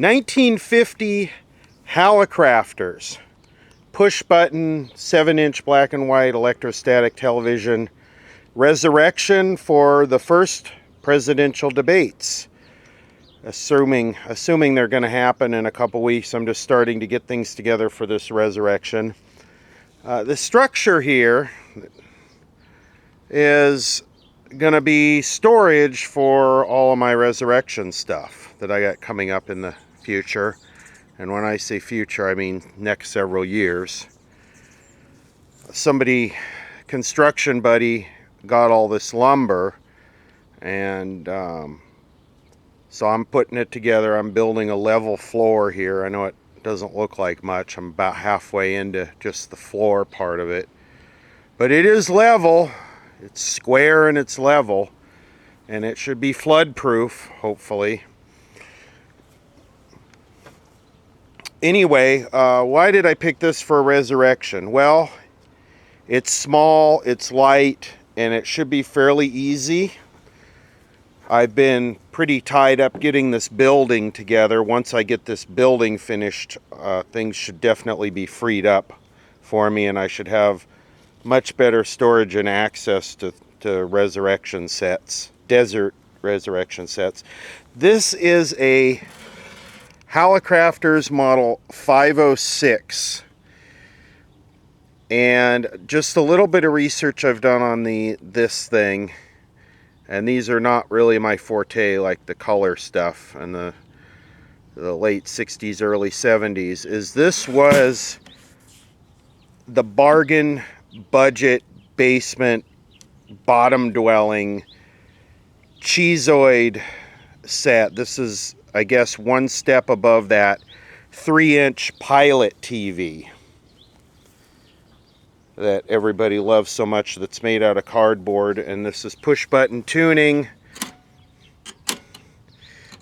1950 Hallicrafters. Push-button, 7-inch black and white electrostatic television. Resurrection for the first presidential debates. Assuming they're going to happen in a couple weeks, I'm just starting to get things together for this resurrection. The structure here is going to be storage for all of my resurrection stuff that I got coming up in the future. And when I say future, I mean next several years. Construction buddy, got all this lumber, and so I'm putting it together. I'm building a level floor here. I know it doesn't look like much. I'm about halfway into just the floor part of it. But it is level. It's square and it's level. And it should be flood proof, hopefully. Anyway, why did I pick this for a resurrection? Well, it's small, it's light, and it should be fairly easy. I've been pretty tied up getting this building together. Once I get this building finished, things should definitely be freed up for me, and I should have much better storage and access to resurrection sets, desert resurrection sets. This is a Hallicrafters model 506. And just a little bit of research I've done on this thing. And these are not really my forte, like the color stuff and the late 60s, early 70s, is this was the bargain budget basement bottom dwelling cheeseoid set. This is, I guess, one step above that 3-inch Pilot TV that everybody loves so much, that's made out of cardboard. And this is push button tuning,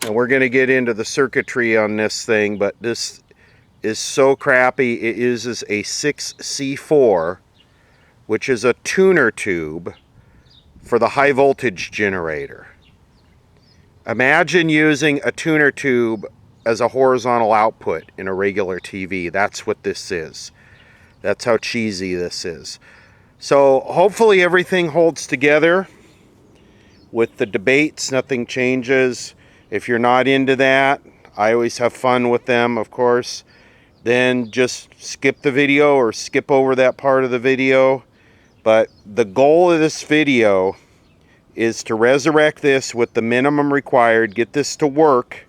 and we're going to get into the circuitry on this thing, but this is so crappy. It uses a 6C4, which is a tuner tube for the high voltage generator. Imagine using a tuner tube as a horizontal output in a regular TV. That's what this is. That's how cheesy this is. So hopefully everything holds together with the debates. Nothing changes. If you're not into that, I always have fun with them, of course. Then just skip the video or skip over that part of the video. But the goal of this video is to resurrect this with the minimum required, get this to work,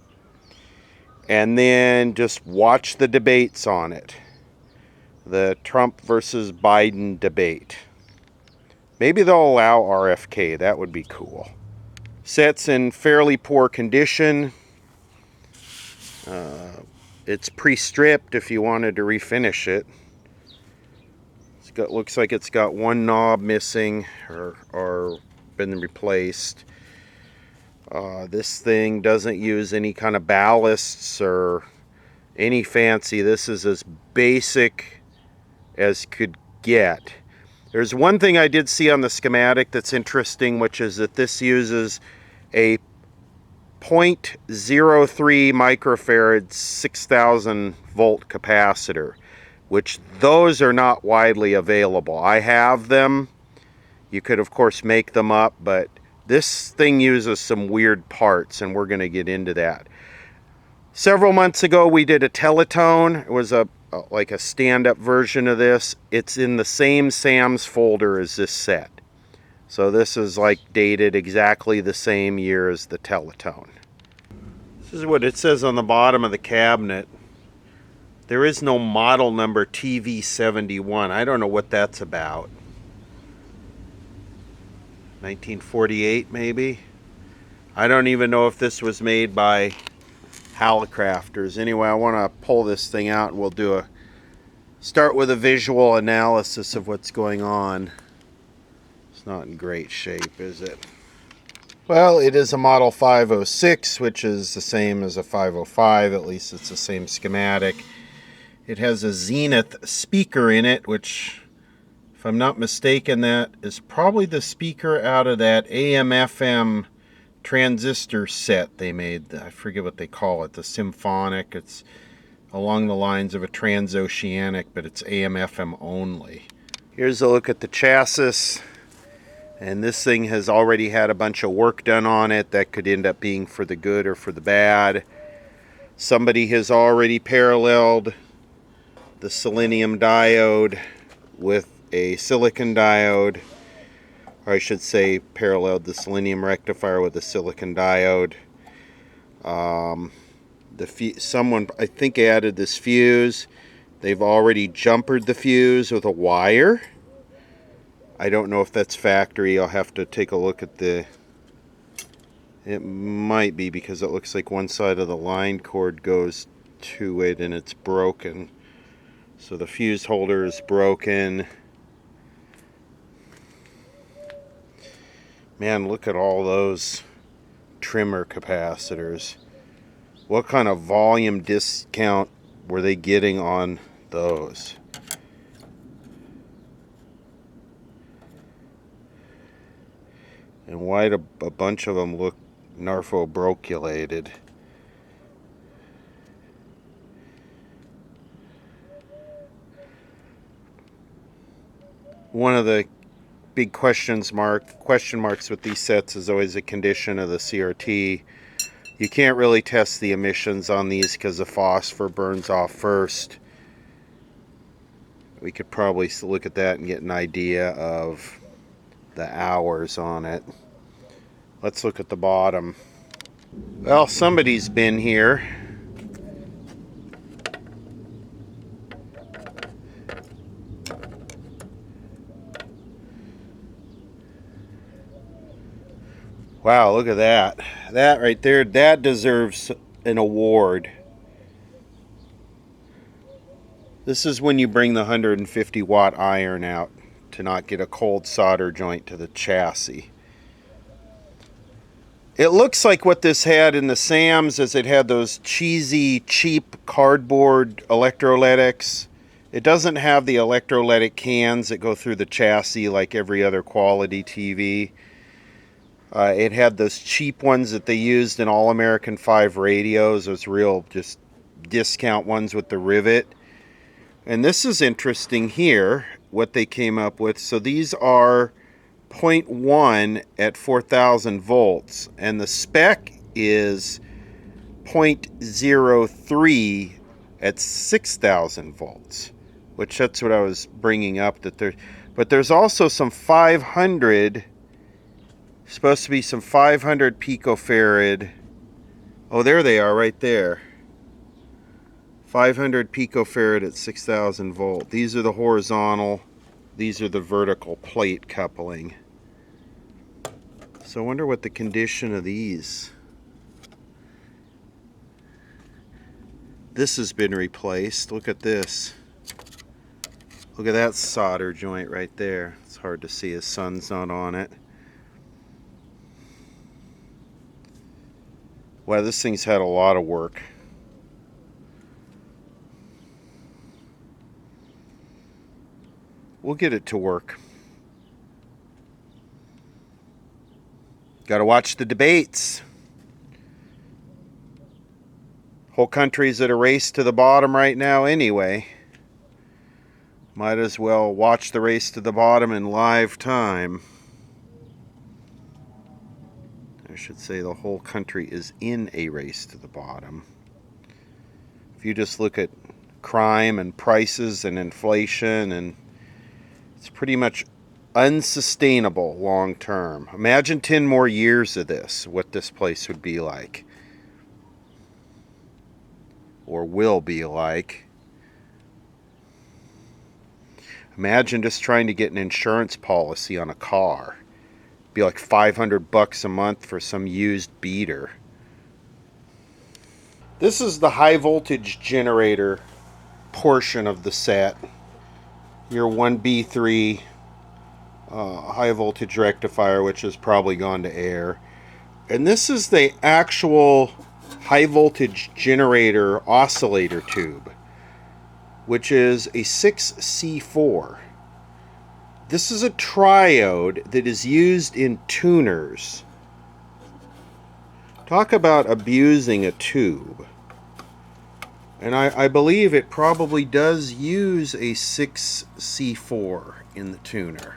and then just watch the debates on it. The Trump versus Biden debate. Maybe they'll allow RFK. That would be cool. Set's in fairly poor condition. It's pre-stripped if you wanted to refinish it. Looks like it's got one knob missing or been replaced. This thing doesn't use any kind of ballasts or any fancy. This is as basic as could get. There's one thing I did see on the schematic that's interesting, which is that this uses a 0.03 microfarad 6,000 volt capacitor, which those are not widely available. I have them. You could of course make them up, but this thing uses some weird parts, and we're going to get into that. Several months ago we did a Teletone. It was like a stand-up version of this. It's in the same Sam's folder as this set. So this is like dated exactly the same year as the Teletone. This is what it says on the bottom of the cabinet. There is no model number TV71. I don't know what that's about. 1948 maybe? I don't even know if this was made by Hallicrafters. Anyway, I want to pull this thing out and we'll start with a visual analysis of what's going on. It's not in great shape, is it? Well, it is a model 506, which is the same as a 505. At least it's the same schematic. It has a Zenith speaker in it, which, if I'm not mistaken, that is probably the speaker out of that AM/FM transistor set they made. I forget what they call it, the symphonic. It's along the lines of a transoceanic, but it's AM FM only. Here's a look at the chassis, and this thing has already had a bunch of work done on it that could end up being for the good or for the bad. Somebody has already paralleled the selenium diode with a silicon diode, or I should say paralleled the selenium rectifier with a silicon diode. Someone, I think, added this fuse. They've already jumpered the fuse with a wire. I don't know if that's factory. I'll have to take a look at the... It might be, because it looks like one side of the line cord goes to it and it's broken. So the fuse holder is broken. Man, look at all those trimmer capacitors. What kind of volume discount were they getting on those? And why do a bunch of them look narfo-brochulated? One of the big question marks with these sets is always the condition of the CRT. You can't really test the emissions on these because the phosphor burns off first. We could probably look at that and get an idea of the hours on it. Let's look at the bottom. Well, somebody's been here. Wow, look at that. That right there, that deserves an award. This is when you bring the 150 watt iron out to not get a cold solder joint to the chassis. It looks like what this had in the Sams is it had those cheesy, cheap cardboard electrolytics. It doesn't have the electrolytic cans that go through the chassis like every other quality TV. It had those cheap ones that they used in All American 5 radios, those real just discount ones with the rivet. And this is interesting here, what they came up with. So these are 0.1 at 4,000 volts, and the spec is 0.03 at 6,000 volts, which that's what I was bringing up. But there's also some 500. Supposed to be some 500 picofarad. Oh, there they are right there. 500 picofarad at 6,000 volt. These are the horizontal. These are the vertical plate coupling. So I wonder what the condition of these. This has been replaced. Look at this. Look at that solder joint right there. It's hard to see, the sun's not on it. Wow, this thing's had a lot of work. We'll get it to work. Got to watch the debates. Whole country's at a race to the bottom right now anyway. Might as well watch the race to the bottom in live time. I should say the whole country is in a race to the bottom. If you just look at crime and prices and inflation, and it's pretty much unsustainable long term. Imagine 10 more years of this, what this place would be like. Or will be like. Imagine just trying to get an insurance policy on a car. Be like $500 a month for some used beater. This is the high voltage generator portion of the set. Your 1B3 high voltage rectifier, which has probably gone to air. And this is the actual high voltage generator oscillator tube, which is a 6C4. This is a triode that is used in tuners. Talk about abusing a tube. And I believe it probably does use a 6C4 in the tuner.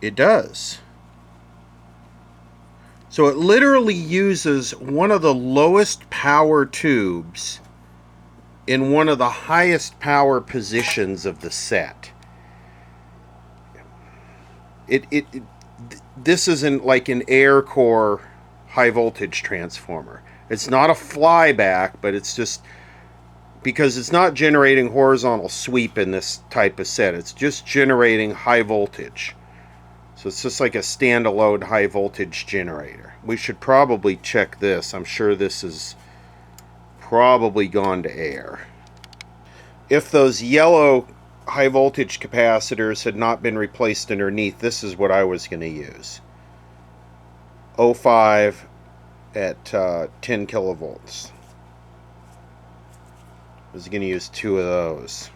It does. So it literally uses one of the lowest power tubes in one of the highest power positions of the set. This isn't like an air core high voltage transformer. It's not a flyback, but it's just because it's not generating horizontal sweep in this type of set. It's just generating high voltage. So it's just like a standalone high voltage generator. We should probably check this. I'm sure this is probably gone to air. If those yellow high voltage capacitors had not been replaced underneath, this is what I was going to use. 0.5 at 10 kilovolts. I was going to use 2 of those.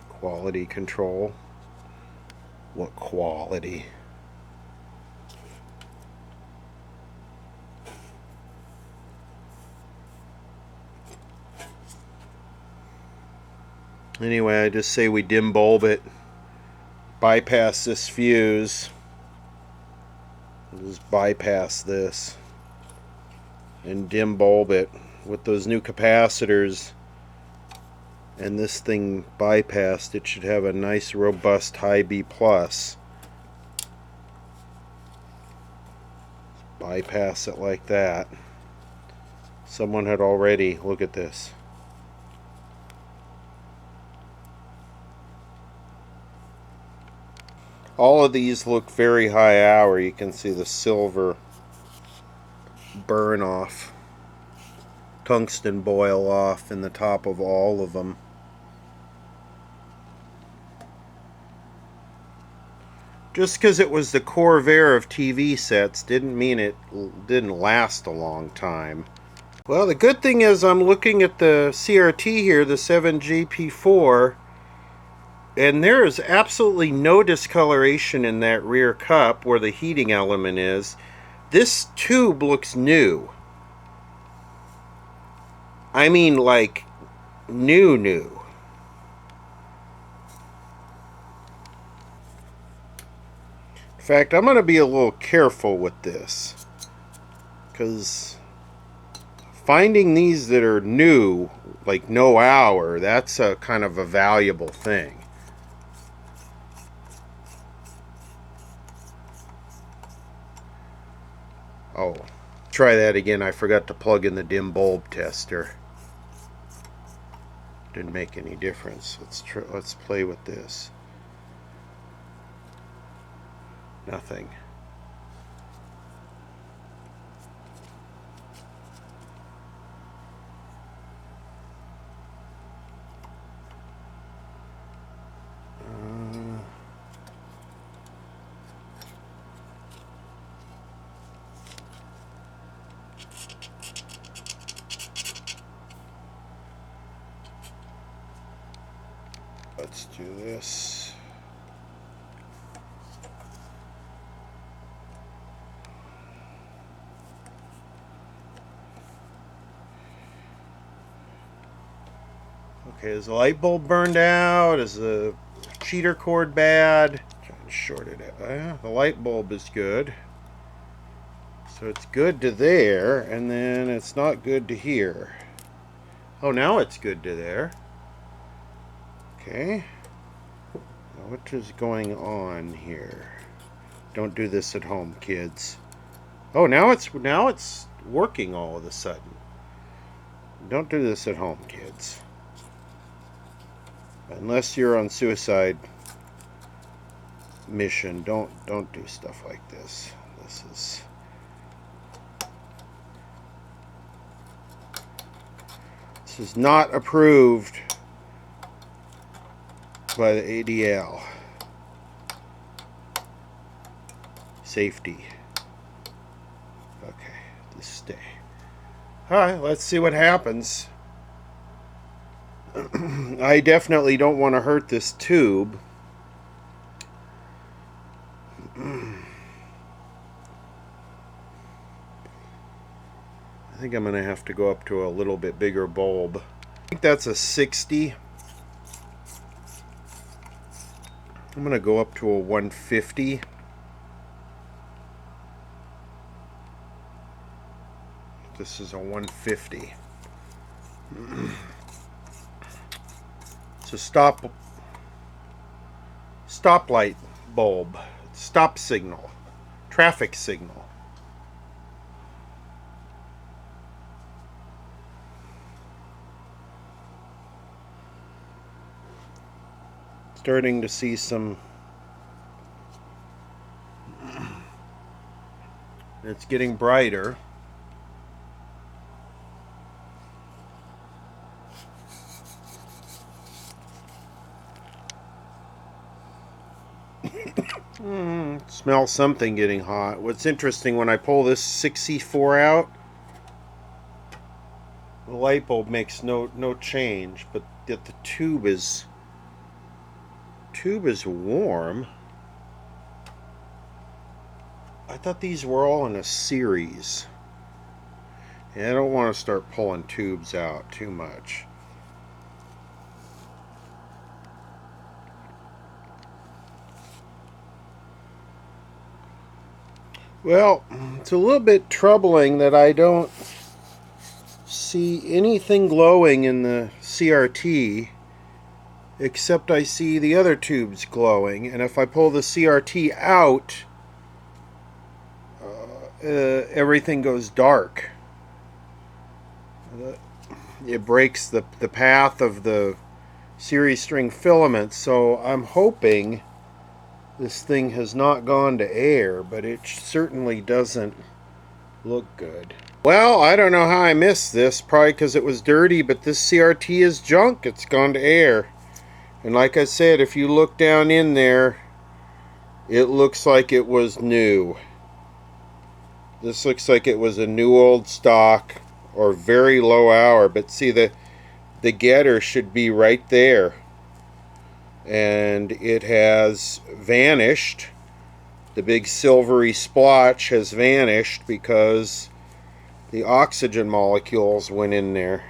Quality control. What quality? Anyway, I just say we dim bulb it, bypass this fuse, just bypass this, and dim bulb it with those new capacitors. And this thing bypassed, it should have a nice robust high B plus. Bypass it like that. Someone had already, look at this. All of these look very high hour. You can see the silver burn off, tungsten boil off in the top of all of them. Just because it was the Corvair of TV sets didn't mean it didn't last a long time. Well, the good thing is I'm looking at the CRT here, the 7GP4, and there is absolutely no discoloration in that rear cup where the heating element is. This tube looks new. I mean, like, new. In fact, I'm going to be a little careful with this, because finding these that are new, like no hour, that's a kind of a valuable thing. Oh, try that again. I forgot to plug in the dim bulb tester. Didn't make any difference. Let's play with this. Nothing. Let's do this. Okay, is the light bulb burned out? Is the cheater cord bad? Trying to short it out. The light bulb is good. So it's good to there, and then it's not good to here. Oh, now it's good to there. Okay. Now what is going on here? Don't do this at home, kids. Oh, now it's working all of a sudden. Don't do this at home, kids. Unless you're on suicide mission, don't do stuff like this. This is not approved by the ADL. Safety. Okay, just stay. Alright, let's see what happens. I definitely don't want to hurt this tube. I think I'm going to have to go up to a little bit bigger bulb. I think that's a 60. I'm going to go up to a 150. This is a 150. It's a stoplight bulb, stop signal, traffic signal. Starting to see some. It's getting brighter. Smell something getting hot. What's interesting, when I pull this 64 out, the light bulb makes no change, but yet the tube is warm. I thought these were all in a series. And I don't want to start pulling tubes out too much. Well, it's a little bit troubling that I don't see anything glowing in the CRT, except I see the other tubes glowing, and if I pull the CRT out, everything goes dark. It breaks the path of the series string filament, so I'm hoping this thing has not gone to air, but it certainly doesn't look good. Well, I don't know how I missed this, probably because it was dirty, but this CRT is junk. It's gone to air. And like I said, if you look down in there, it looks like it was new. This looks like it was a new old stock or very low hour, but see, the getter should be right there. And it has vanished. The big silvery splotch has vanished because the oxygen molecules went in there.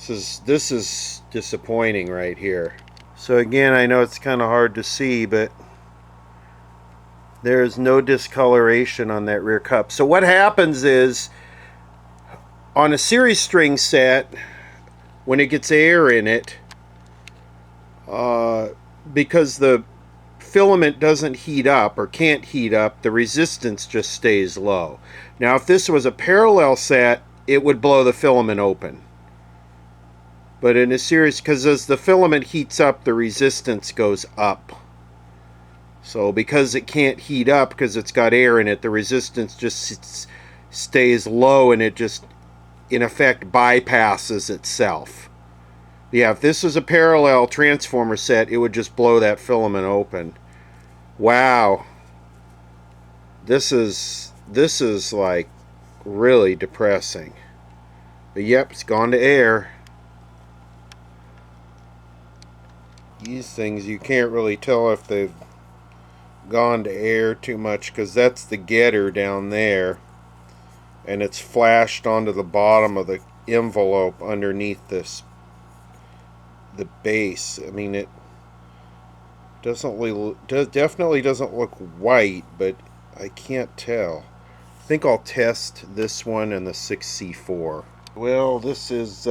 This is disappointing right here. So again, I know it's kind of hard to see, but there's no discoloration on that rear cup. So what happens is, on a series string set, when it gets air in it, because the filament doesn't heat up or can't heat up, the resistance just stays low. Now if this was a parallel set, it would blow the filament open. But in a series, because as the filament heats up, the resistance goes up. So because it can't heat up because it's got air in it, the resistance just stays low, and it just in effect bypasses itself. Yeah, if this was a parallel transformer set, it would just blow that filament open. Wow. This is like really depressing. But yep, it's gone to air. These things, you can't really tell if they've gone to air too much, because that's the getter down there, and it's flashed onto the bottom of the envelope underneath the base. I mean, it definitely doesn't look white, but I can't tell. I think I'll test this one and the 6C4. Well, this is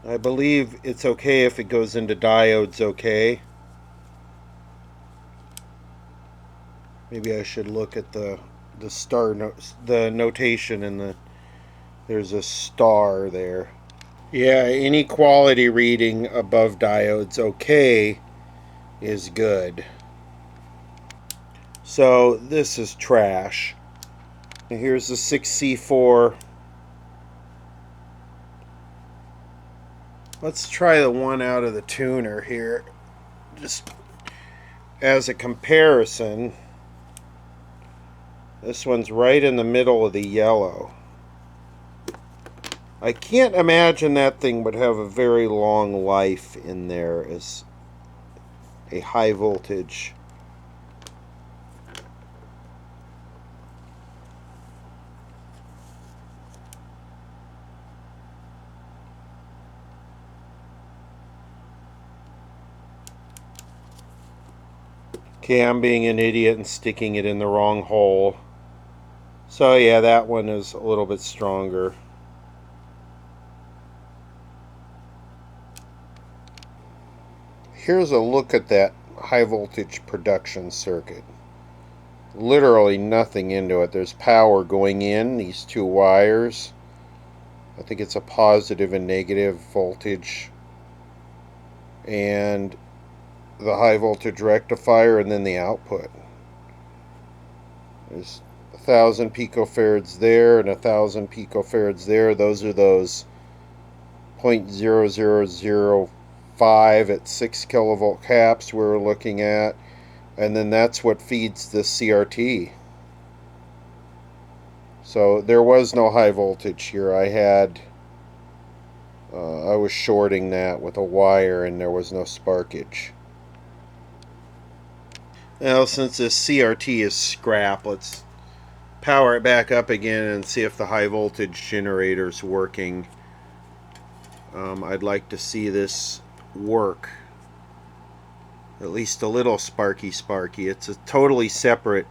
I believe it's okay if it goes into diodes, okay. Maybe I should look at the star the notation, and there's a star there. Yeah, any quality reading above diodes okay is good. So this is trash. And here's the 6C4. Let's try the one out of the tuner here. Just as a comparison, this one's right in the middle of the yellow. I can't imagine that thing would have a very long life in there as a high voltage. Okay, I'm being an idiot and sticking it in the wrong hole. So yeah, that one is a little bit stronger. Here's a look at that high voltage production circuit. Literally nothing into it. There's power going in these two wires. I think it's a positive and negative voltage. And the high voltage rectifier, and then the output. There's 1,000 picofarads there and 1,000 picofarads there. Those are those 0.0005 at 6 kilovolt caps we were looking at, and then that's what feeds the CRT. So there was no high voltage here. I was shorting that with a wire, and there was no sparkage. Now, since this CRT is scrap, let's power it back up again and see if the high voltage generator's working. I'd like to see this work. At least a little sparky. It's a totally separate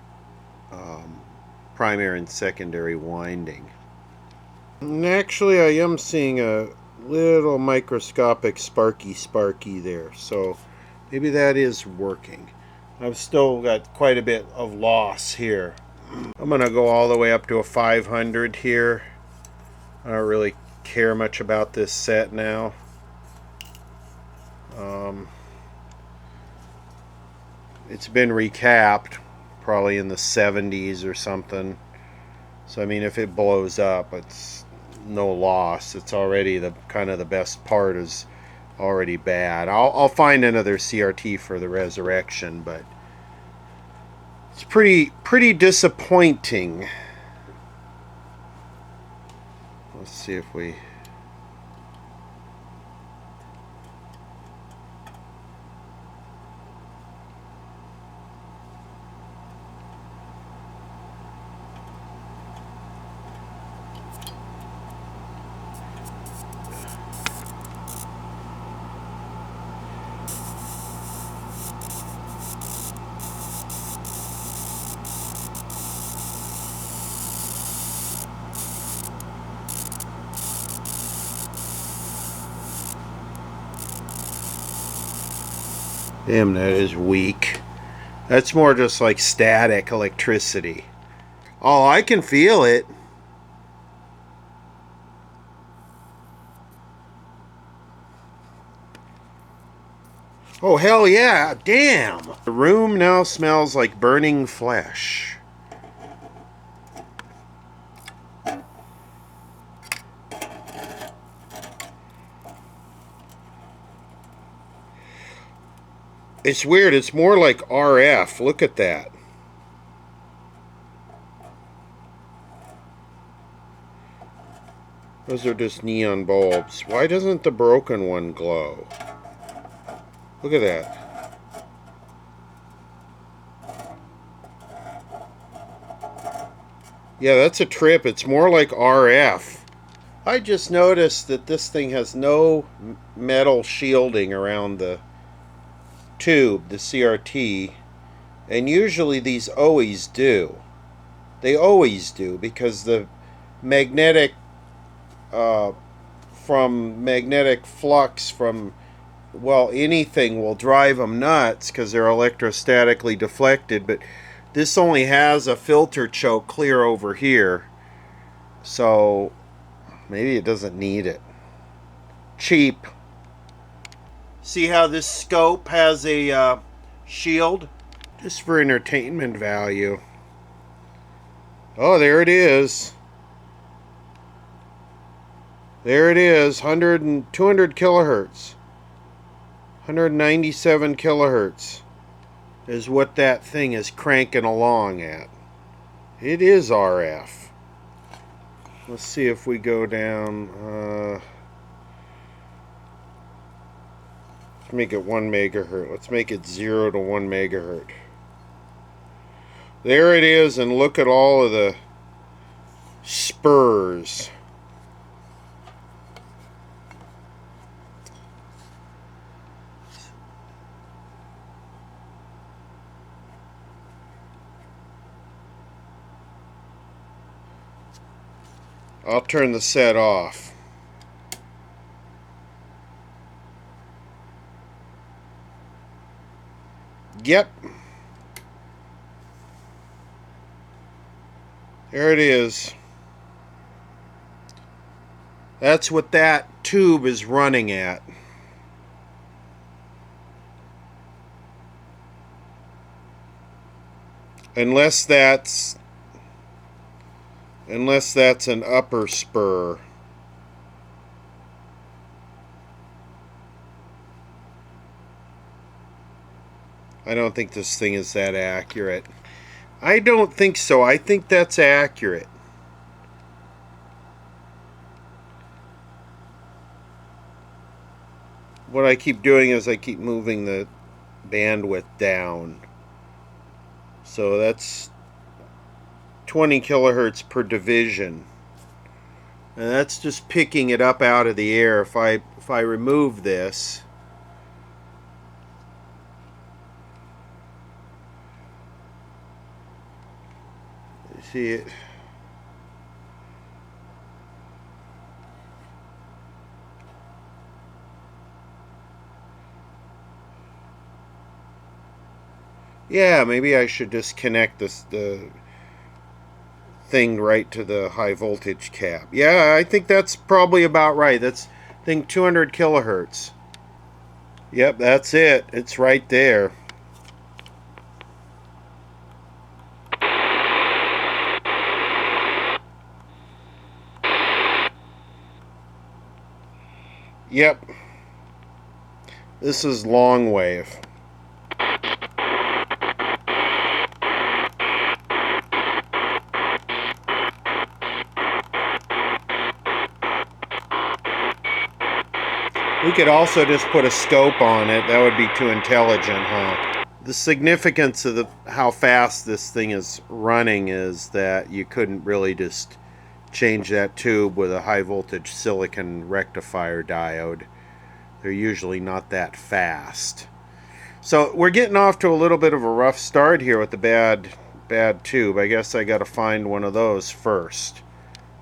primary and secondary winding. And actually, I am seeing a little microscopic sparky there, so maybe that is working. I've still got quite a bit of loss here. I'm going to go all the way up to a 500 here. I don't really care much about this set now. It's been recapped probably in the 70s or something. So I mean, if it blows up, it's no loss. It's already the kind of the best part is already bad. I'll find another CRT for the resurrection, but it's pretty disappointing. Let's see if we... Damn, that is weak. That's more just like static electricity. Oh, I can feel it. Oh, hell yeah. Damn. The room now smells like burning flesh. It's weird. It's more like RF. Look at that. Those are just neon bulbs. Why doesn't the broken one glow? Look at that. Yeah, that's a trip. It's more like RF. I just noticed that this thing has no metal shielding around the tube, the CRT, and usually these always do. They always do, because the magnetic from magnetic flux from, well, anything will drive them nuts because they're electrostatically deflected. But this only has a filter choke clear over here, so maybe it doesn't need it. Cheap. See how this scope has a shield? Just for entertainment value. Oh, there it is. There it is. 100 and 200 kilohertz. 197 kilohertz. is what that thing is cranking along at. It is RF. Let's see if we go down. Let's make it 1 megahertz. Let's make it 0 to 1 megahertz. There it is, and look at all of the spurs. I'll turn the set off. Yep. There it is. That's what that tube is running at. Unless that's an upper spur. I don't think this thing is that accurate. I don't think so. I think that's accurate. What I keep doing is I keep moving the bandwidth down. So that's 20 kilohertz per division. And that's just picking it up out of the air. If I remove this, you see it. Yeah, maybe I should just connect the thing right to the high voltage cap. Yeah, I think that's probably about right. That's, I think, 200 kilohertz. Yep, that's it. It's right there. Yep. This is long wave. We could also just put a scope on it. That would be too intelligent, huh? The significance of how fast this thing is running is that you couldn't really just change that tube with a high voltage silicon rectifier diode. They're usually not that fast. So we're getting off to a little bit of a rough start here with the bad tube. I guess I got to find one of those first.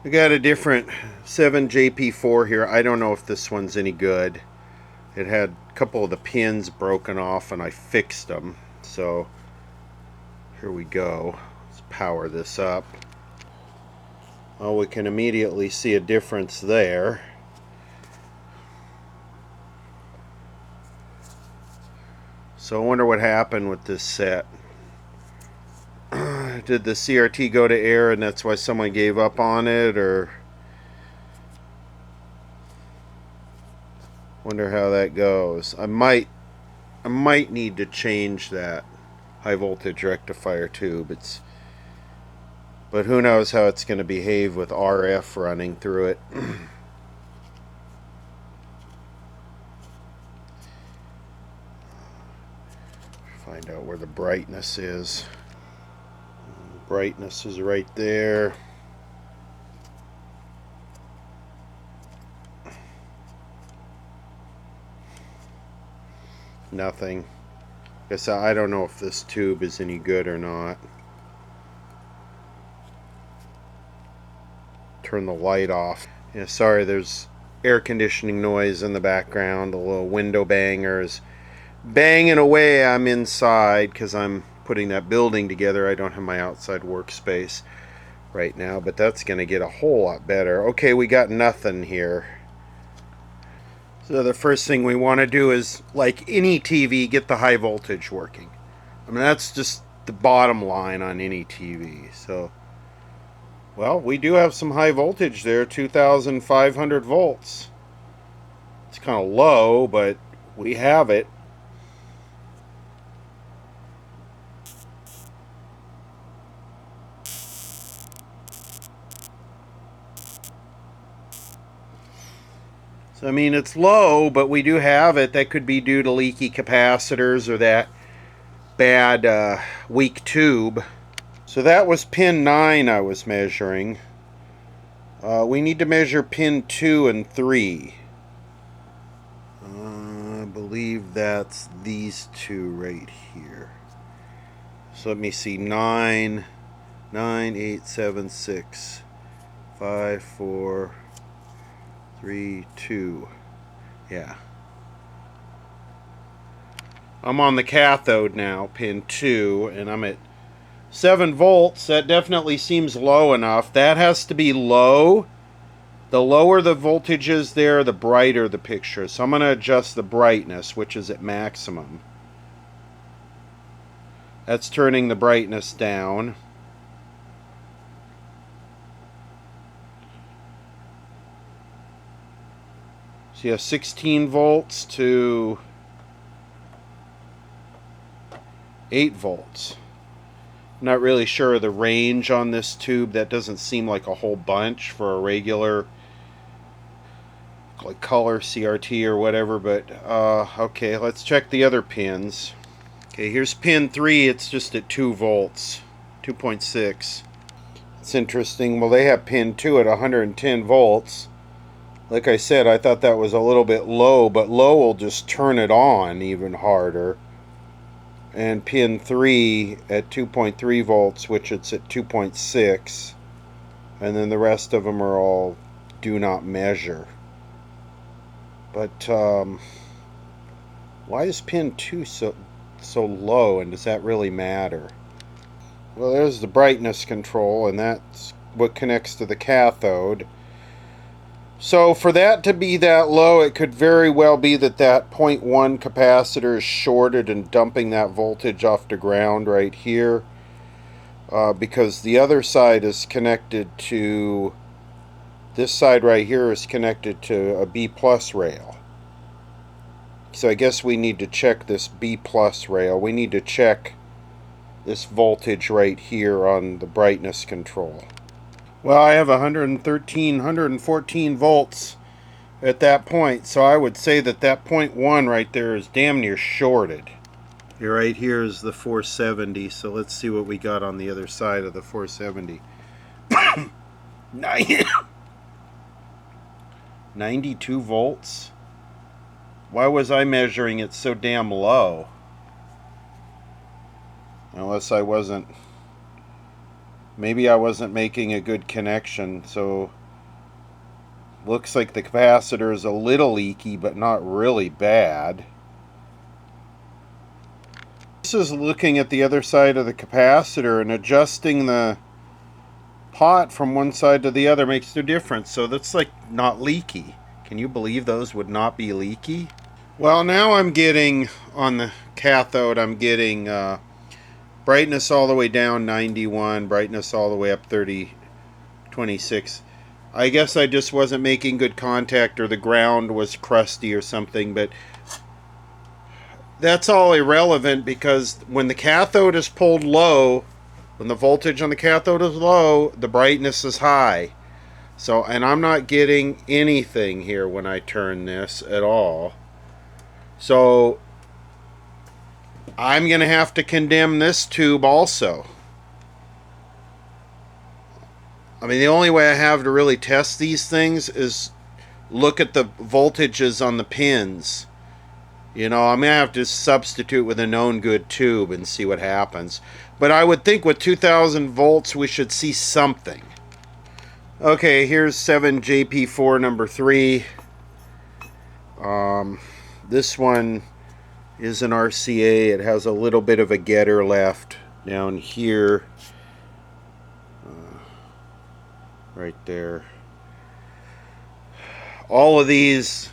We got a different 7JP4 here. I don't know if this one's any good. It had a couple of the pins broken off and I fixed them. So here we go. Let's power this up. Oh, we can immediately see a difference there. So I wonder what happened with this set. Did the CRT go to air and that's why someone gave up on it, or wonder how that goes. I might need to change that high voltage rectifier tube. But who knows how it's going to behave with RF running through it. Find out where the brightness is. Brightness is right there. Nothing. Guess I don't know if this tube is any good or not. Turn the light off. Yeah, sorry, there's air conditioning noise in the background. A little window bangers banging away. I'm inside because I'm putting that building together. I don't have my outside workspace right now, but that's going to get a whole lot better. Okay, we got nothing here. So the first thing we want to do is, like any TV, get the high voltage working. I mean, that's just the bottom line on any TV. So, well, we do have some high voltage there, 2,500 volts. It's kind of low, but we have it. So I mean, it's low, but we do have it. That could be due to leaky capacitors or that bad weak tube. So that was pin 9 I was measuring. We need to measure pin 2 and 3. I believe that's these two right here. So let me see. 9, 9, 8, 7, 6, 5, 4, 3, 2. Yeah. I'm on the cathode now, pin 2, and I'm at 7 volts. That definitely seems low enough. That has to be low. The lower the voltage is there, the brighter the picture. So I'm going to adjust the brightness, which is at maximum. That's turning the brightness down. So you have 16 volts to 8 volts. I'm not really sure of the range on this tube. That doesn't seem like a whole bunch for a regular like color CRT or whatever, but okay, let's check the other pins. Okay, here's pin 3. It's just at 2 volts, 2.6. It's interesting. Well, they have pin 2 at 110 volts. Like I said, I thought that was a little bit low, but low will just turn it on even harder. And pin 3 at 2.3 volts, which it's at 2.6. And then the rest of them are all do not measure. But why is pin 2 so low, and does that really matter? Well, there's the brightness control, and that's what connects to the cathode. So for that to be that low, it could very well be that that 0.1 capacitor is shorted and dumping that voltage off the ground right here, because the other side is connected to, this side right here is connected to a B plus rail. So I guess we need to check this B plus rail. We need to check this voltage right here on the brightness control. Well, I have 113, 114 volts at that point, so I would say that that 0.1 right there is damn near shorted. Right here is the 470, so let's see what we got on the other side of the 470. 92 volts? Why was I measuring it so damn low? Unless I wasn't... Maybe I wasn't making a good connection, so... Looks like the capacitor is a little leaky, but not really bad. This is looking at the other side of the capacitor, and adjusting the pot from one side to the other makes no difference. So that's like not leaky. Can you believe those would not be leaky? Well, now I'm getting, on the cathode, I'm getting brightness all the way down 91, brightness all the way up 26. I guess I just wasn't making good contact, or the ground was crusty or something, but that's all irrelevant, because when the cathode is pulled low, when the voltage on the cathode is low, the brightness is high. So, and I'm not getting anything here when I turn this at all. So I'm going to have to condemn this tube also. I mean, the only way I have to really test these things is look at the voltages on the pins. You know, I'm going to have to substitute with a known good tube and see what happens. But I would think with 2000 volts we should see something. Okay, here's 7JP4 number 3. This one is an RCA. It has a little bit of a getter left down here. Right there. All of these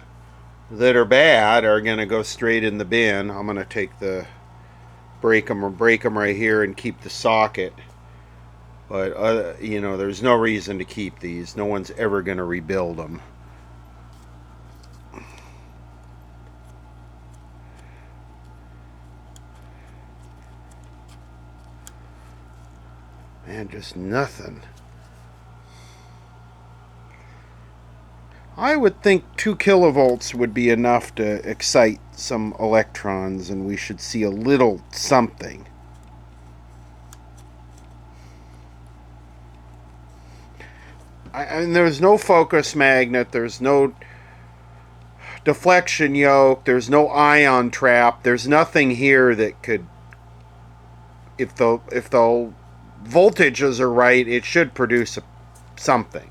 that are bad are going to go straight in the bin. I'm going to take the break them right here and keep the socket. But you know, there's no reason to keep these. No one's ever going to rebuild them. Man, just nothing. I would think 2 kilovolts would be enough to excite some electrons, and we should see a little something. And there's no focus magnet, there's no deflection yoke, there's no ion trap, there's nothing here that could, if the voltages are right, it should produce something.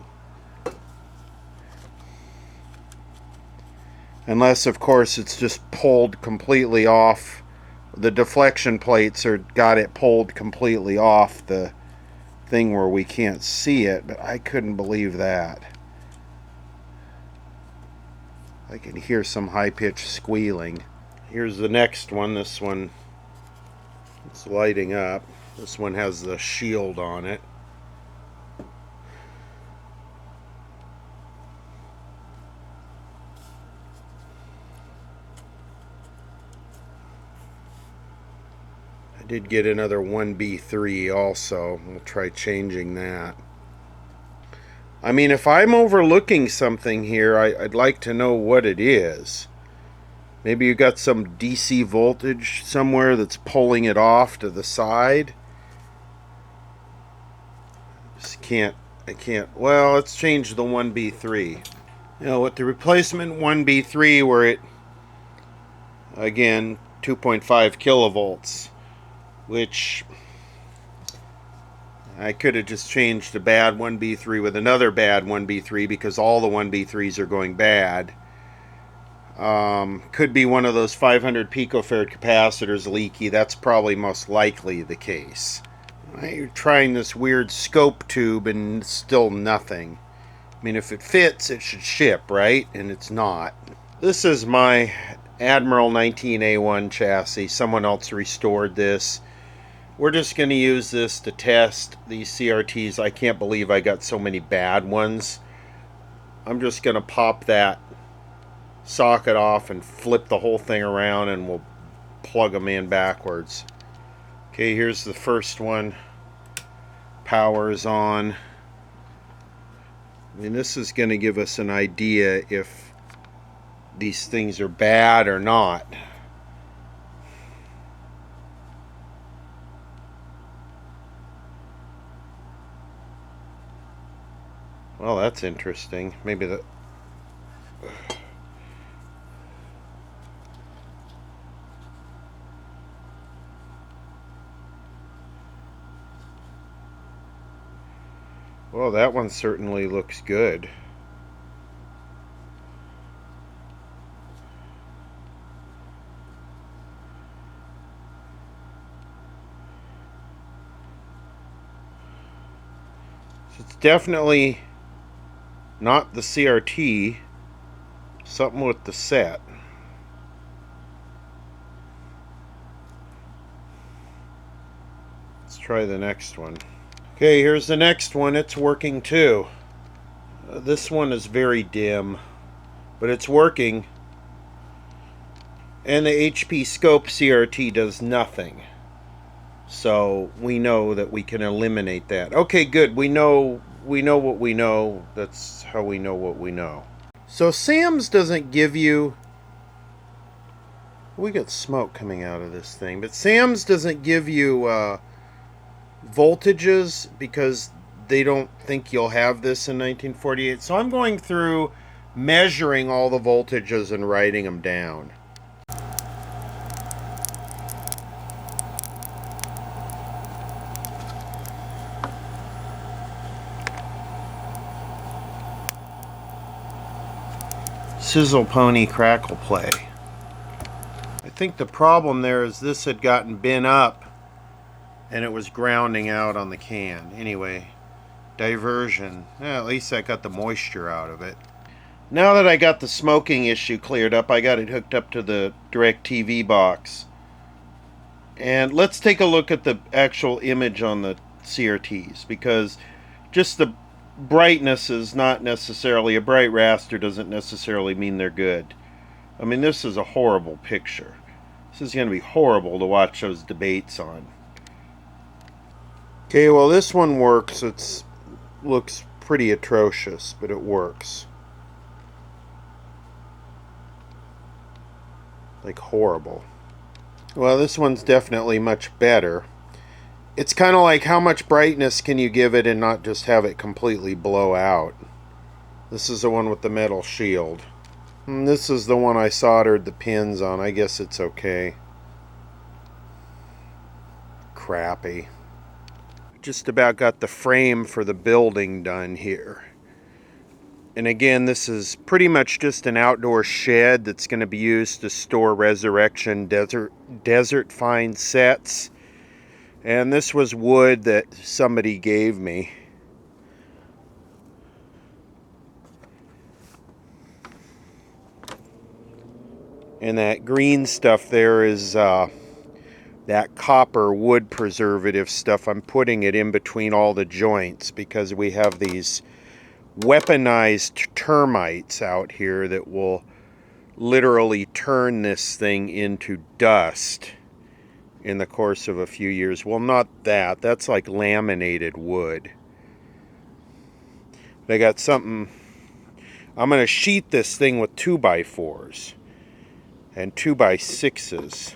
Unless, of course, it's just pulled completely off. The deflection plates got it pulled completely off the thing where we can't see it, but I couldn't believe that. I can hear some high-pitched squealing. Here's the next one. This one is lighting up. This one has the shield on it. I did get another 1B3 also. We'll try changing that. I mean, if I'm overlooking something here, I'd like to know what it is. Maybe you got some DC voltage somewhere that's pulling it off to the side. I can't. Well, let's change the 1B3. You know, with the replacement 1B3, where it, again, 2.5 kilovolts, which I could have just changed a bad 1B3 with another bad 1B3 because all the 1B3s are going bad. Could be one of those 500 picofarad capacitors leaky. That's probably most likely the case. You're trying this weird scope tube and still nothing. I mean, if it fits, it should ship, right? And it's not. This is my Admiral 19A1 chassis. Someone else restored this. We're just going to use this to test these CRTs. I can't believe I got so many bad ones. I'm just going to pop that socket off and flip the whole thing around, and we'll plug them in backwards. Okay, here's the first one. Power is on. I mean, this is going to give us an idea if these things are bad or not. Well, that's interesting. Maybe the... Well, that one certainly looks good. So it's definitely not the CRT, something with the set. Let's try the next one. Okay, here's the next one. It's working too. This one is very dim, but it's working. And the HP Scope CRT does nothing. So we know that we can eliminate that. Okay, good. We know what we know. That's how we know what we know. So Sam's doesn't give you... We got smoke coming out of this thing. But Sam's doesn't give you voltages because they don't think you'll have this in 1948. So I'm going through measuring all the voltages and writing them down. Sizzle pony crackle play. I think the problem there is this had gotten bent up and it was grounding out on the can. Anyway, diversion. At least I got the moisture out of it. Now that I got the smoking issue cleared up, I got it hooked up to the DirecTV box. And let's take a look at the actual image on the CRTs, because just the brightness is not necessarily, a bright raster doesn't necessarily mean they're good. I mean, this is a horrible picture. This is going to be horrible to watch those debates on. Okay, well, this one works. Looks pretty atrocious, but it works. Like horrible. Well, this one's definitely much better. It's kind of like how much brightness can you give it and not just have it completely blow out. This is the one with the metal shield. And this is the one I soldered the pins on. I guess it's okay. Crappy. Just about got the frame for the building done here. And again, this is pretty much just an outdoor shed that's going to be used to store Resurrection Desert Find sets. And this was wood that somebody gave me. And that green stuff there is that copper wood preservative stuff. I'm putting it in between all the joints because we have these weaponized termites out here that will literally turn this thing into dust in the course of a few years. Well, not that. That's like laminated wood. They got something. I'm going to sheet this thing with 2x4s and 2x6s.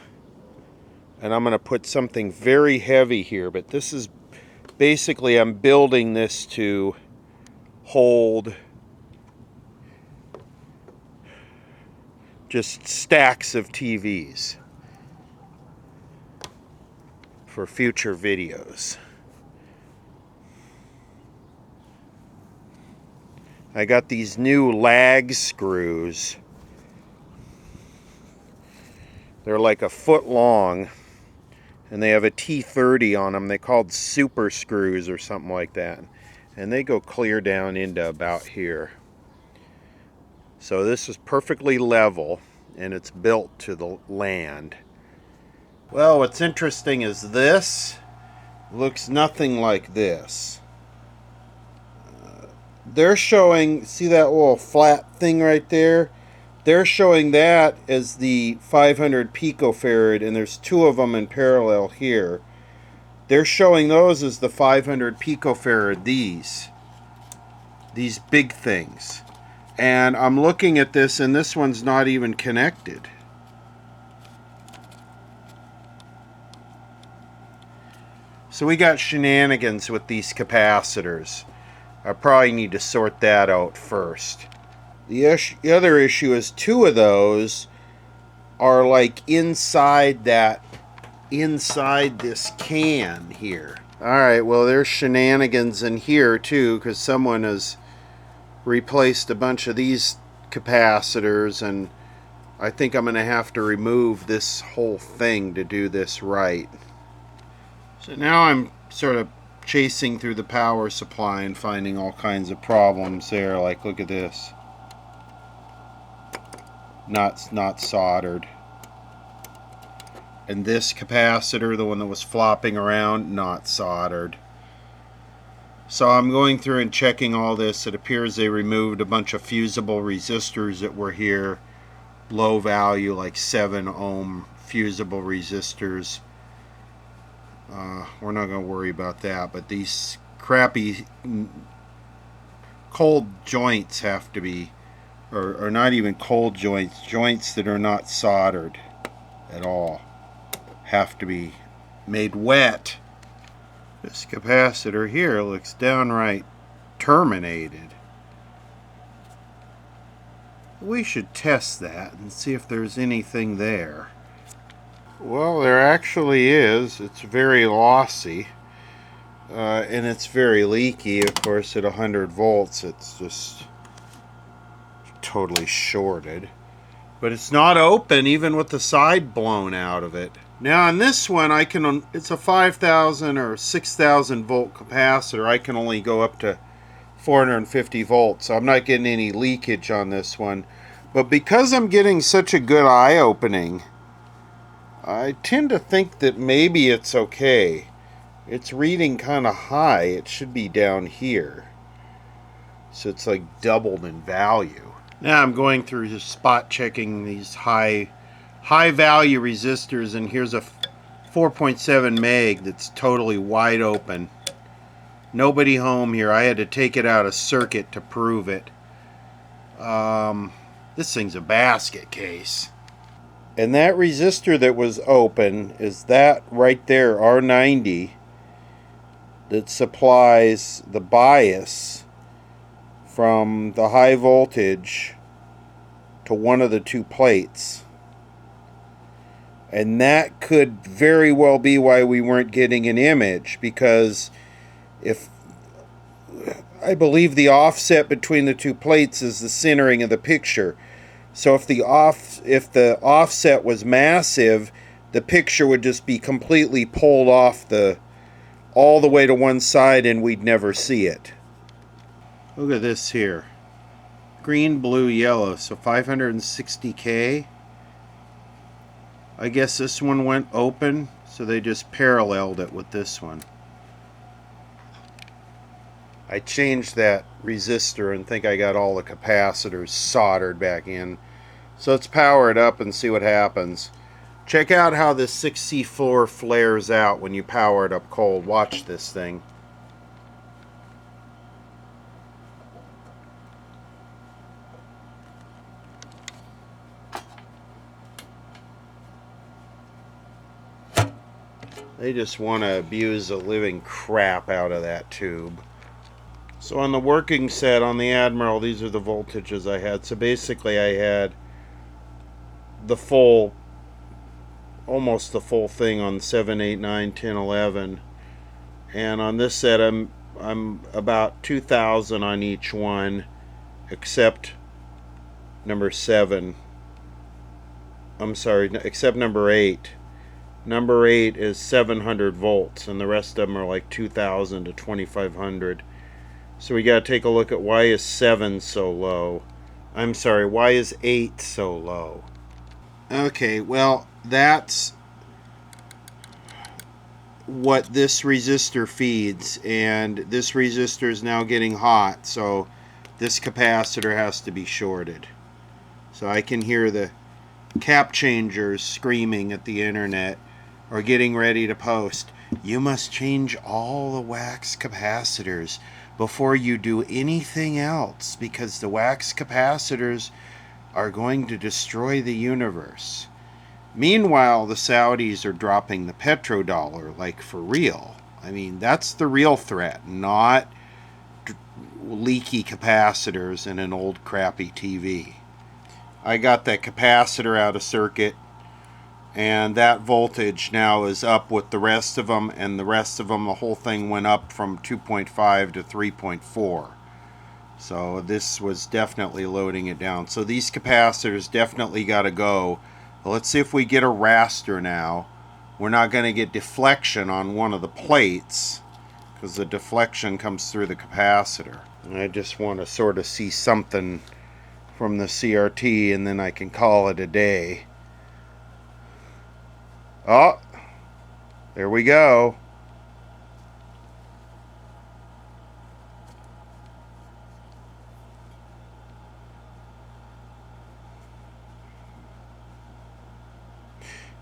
And I'm going to put something very heavy here. But this is basically, I'm building this to hold just stacks of TVs for future videos. I got these new lag screws. They're like a foot long, and they have a T30 on them. They're called super screws or something like that. And they go clear down into about here. So this is perfectly level, and it's built to the land. Well, what's interesting is this looks nothing like this. They're showing, see that little flat thing right there? They're showing that as the 500 picofarad, and there's two of them in parallel here. They're showing those as the 500 picofarad, these big things. And I'm looking at this, and this one's not even connected. So we got shenanigans with these capacitors. I probably need to sort that out first. The other issue is two of those are like inside this can here. Alright, well there's shenanigans in here too, because someone has replaced a bunch of these capacitors, and I think I'm going to have to remove this whole thing to do this right. So now I'm sort of chasing through the power supply and finding all kinds of problems there. Like, look at this. Not soldered. And this capacitor, the one that was flopping around, not soldered. So I'm going through and checking all this. It appears they removed a bunch of fusible resistors that were here. Low value, like 7 ohm fusible resistors. We're not going to worry about that. But these crappy cold joints have to be, or not even cold joints, joints that are not soldered at all, have to be made wet. This capacitor here looks downright terminated. We should test that and see if there's anything there. Well, there actually is. It's very lossy. And it's very leaky. Of course, at 100 volts, it's just totally shorted. But it's not open, even with the side blown out of it. Now on this one, it's a 5,000 or 6,000 volt capacitor. I can only go up to 450 volts. So I'm not getting any leakage on this one. But because I'm getting such a good eye opening, I tend to think that maybe it's okay. It's reading kind of high. It should be down here. So it's like doubled in value. Now I'm going through just spot checking these high value resistors, and here's a 4.7 meg that's totally wide open. Nobody home here. I had to take it out of circuit to prove it. This thing's a basket case. And that resistor that was open is that right there, R90, that supplies the bias from the high voltage to one of the two plates. And that could very well be why we weren't getting an image, because if I believe the offset between the two plates is the centering of the picture. So if the offset was massive, the picture would just be completely pulled off all the way to one side and we'd never see it. Look at this here. Green, blue, yellow, so 560K. I guess this one went open, so they just paralleled it with this one. I changed that resistor and think I got all the capacitors soldered back in. So let's power it up and see what happens. Check out how this 6C4 flares out when you power it up cold. Watch this thing. They just want to abuse the living crap out of that tube. So on the working set on the Admiral, these are the voltages I had. So basically I had the full, almost the full thing on 7, 8, 9, 10, 11. And on this set I'm about 2,000 on each one, except number 7. I'm sorry, except number 8. Number 8 is 700 volts, and the rest of them are like 2,000 to 2,500. So we got to take a look at why is 7 so low. I'm sorry, why is 8 so low? Okay, well, that's what this resistor feeds, and this resistor is now getting hot, so this capacitor has to be shorted. So I can hear the cap changers screaming at the internet, or getting ready to post, "You must change all the wax capacitors before you do anything else, because the wax capacitors are going to destroy the universe." Meanwhile, the Saudis are dropping the petrodollar, like for real. I mean, that's the real threat, not leaky capacitors in an old crappy TV. I got that capacitor out of circuit, and that voltage now is up with the rest of them, and the rest of them, the whole thing went up from 2.5 to 3.4. So this was definitely loading it down. So these capacitors definitely got to go. Well, let's see if we get a raster now. We're not going to get deflection on one of the plates, because the deflection comes through the capacitor. And I just want to sort of see something from the CRT, and then I can call it a day. Oh, there we go.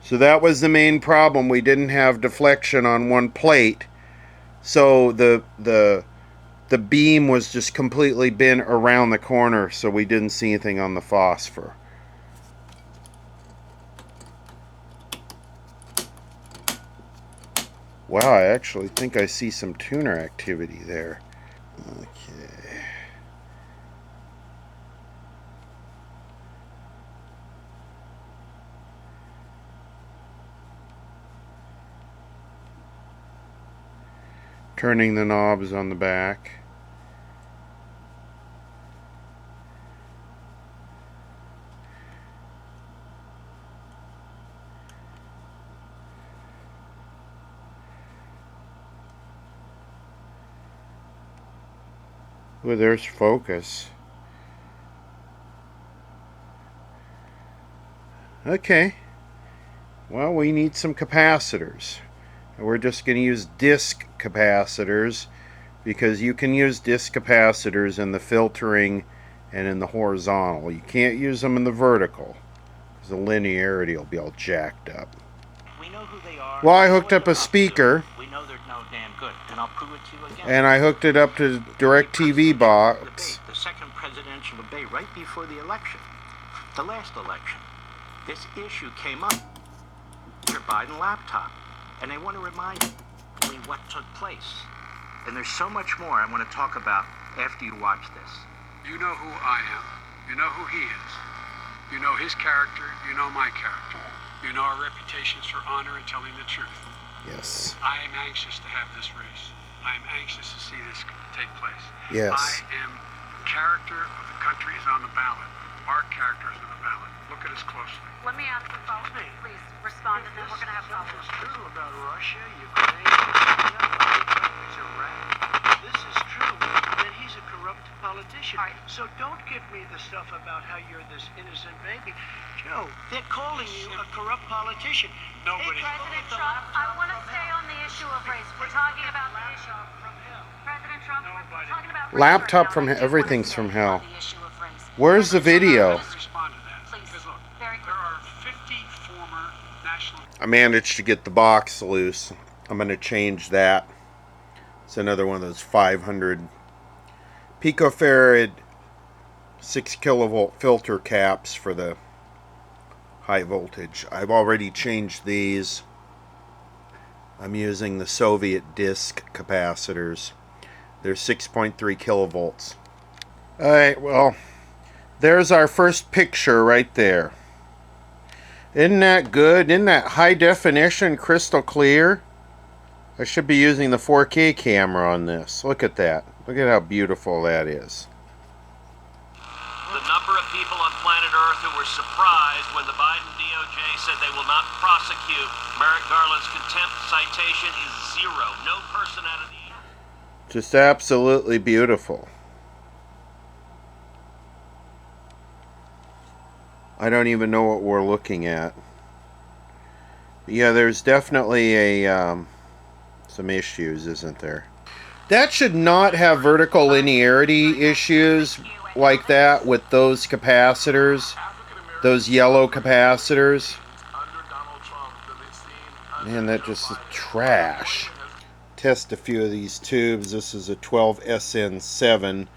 So that was the main problem. We didn't have deflection on one plate, so the beam was just completely bent around the corner, so we didn't see anything on the phosphor. Wow, I actually think I see some tuner activity there. Okay. Turning the knobs on the back. Well, there's focus. Okay. Well, we need some capacitors. And we're just going to use disc capacitors, because you can use disc capacitors in the filtering and in the horizontal. You can't use them in the vertical, because the linearity will be all jacked up. We know who they are. Well, I hooked up a speaker. We know they're no damn good, and I'll prove it to you again. And I hooked it up to DirecTV box. The second presidential debate right before the election. The last election. This issue came up. Your Biden laptop, and I want to remind you what took place. And there's so much more I want to talk about after you watch this. You know who I am. You know who he is. You know his character. You know my character. You know our reputations for honor and telling the truth. Yes. I am anxious to have this race. I am anxious to see this take place. Yes. I am character of the country is on the ballot. Our character is on the ballot. Look at us closely. Let me ask you follow. Please respond, and then we're going to have This problems. is true about Russia, Ukraine, China, other countries, Iraq. This is true that he's a corrupt politician. Right. So don't give me the stuff about how you're this innocent baby. Joe, they're calling you a corrupt politician. Nobody. President Trump, I want to stay on the issue of race. We're talking about the issue. President Trump, we're talking about race Laptop right now, from and I do everything's wanna from stay hell. on the issue of race. Where's the video? Respond to that. Please, Because look, very there are 50 former national. I managed to get the box loose. I'm going to change that. It's another one of those 500 picofarad 6 kilovolt filter caps for the high voltage. I've already changed these. I'm using the Soviet disc capacitors. They're 6.3 kilovolts. Alright, well, there's our first picture right there. Isn't that good? Isn't that high definition, crystal clear? I should be using the 4K camera on this. Look at that. Look at how beautiful that is. The number of people on planet Earth who were surprised when the Biden DOJ said they will not prosecute Merrick Garland's contempt citation is zero. No person out of the... Just absolutely beautiful. I don't even know what we're looking at. Yeah, there's definitely a some issues, isn't there? That should not have vertical linearity issues like that with those capacitors, those yellow capacitors. Man, that just is trash. Test a few of these tubes. This is a 12SN7.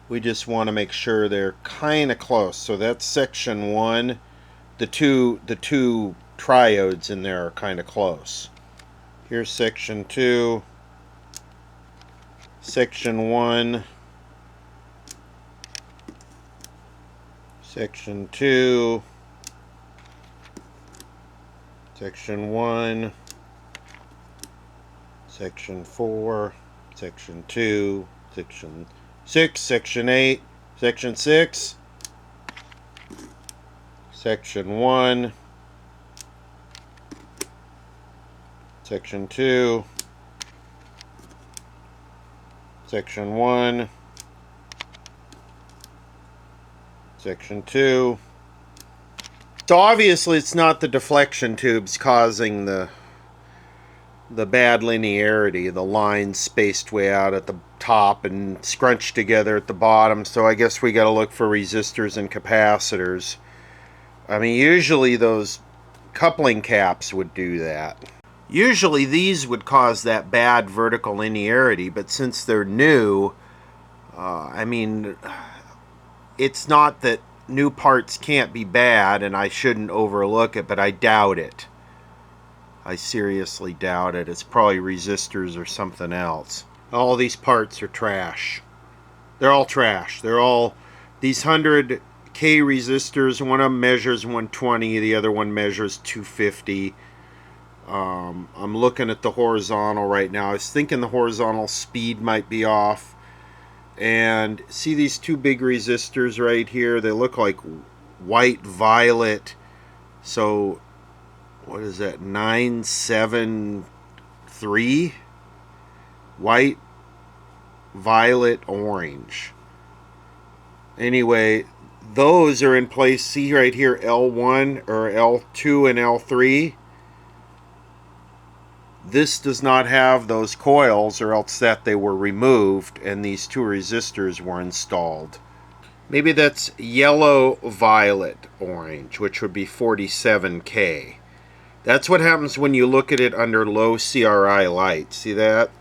We just want to make sure they're kind of close. So that's section 1. The two triodes in there are kind of close. Here's section 2. Section 1. Section 2. Section 1. Section 4. Section 2. Section 6, Section 8, Section 6, Section 1, Section 2, Section 1, Section 2. So obviously it's not the deflection tubes causing the bad linearity, the lines spaced way out at the top and scrunched together at the bottom. So I guess we got to look for resistors and capacitors. I mean, usually those coupling caps would do that. Usually these would cause that bad vertical linearity, but since they're new, I mean, it's not that new parts can't be bad and I shouldn't overlook it, but I doubt it. I seriously doubt it. It's probably resistors or something else. All these parts are trash. They're all trash. They're all these 100K resistors. One of them measures 120. The other one measures 250. I'm looking at the horizontal right now. I was thinking the horizontal speed might be off. And see these two big resistors right here? They look like white violet. So what is that? 973? White, violet, orange. Anyway, those are in place. See right here, L1 or L2 and L3. This does not have those coils, or else that they were removed and these two resistors were installed. Maybe that's yellow, violet, orange, which would be 47K. That's what happens when you look at it under low CRI light. See that?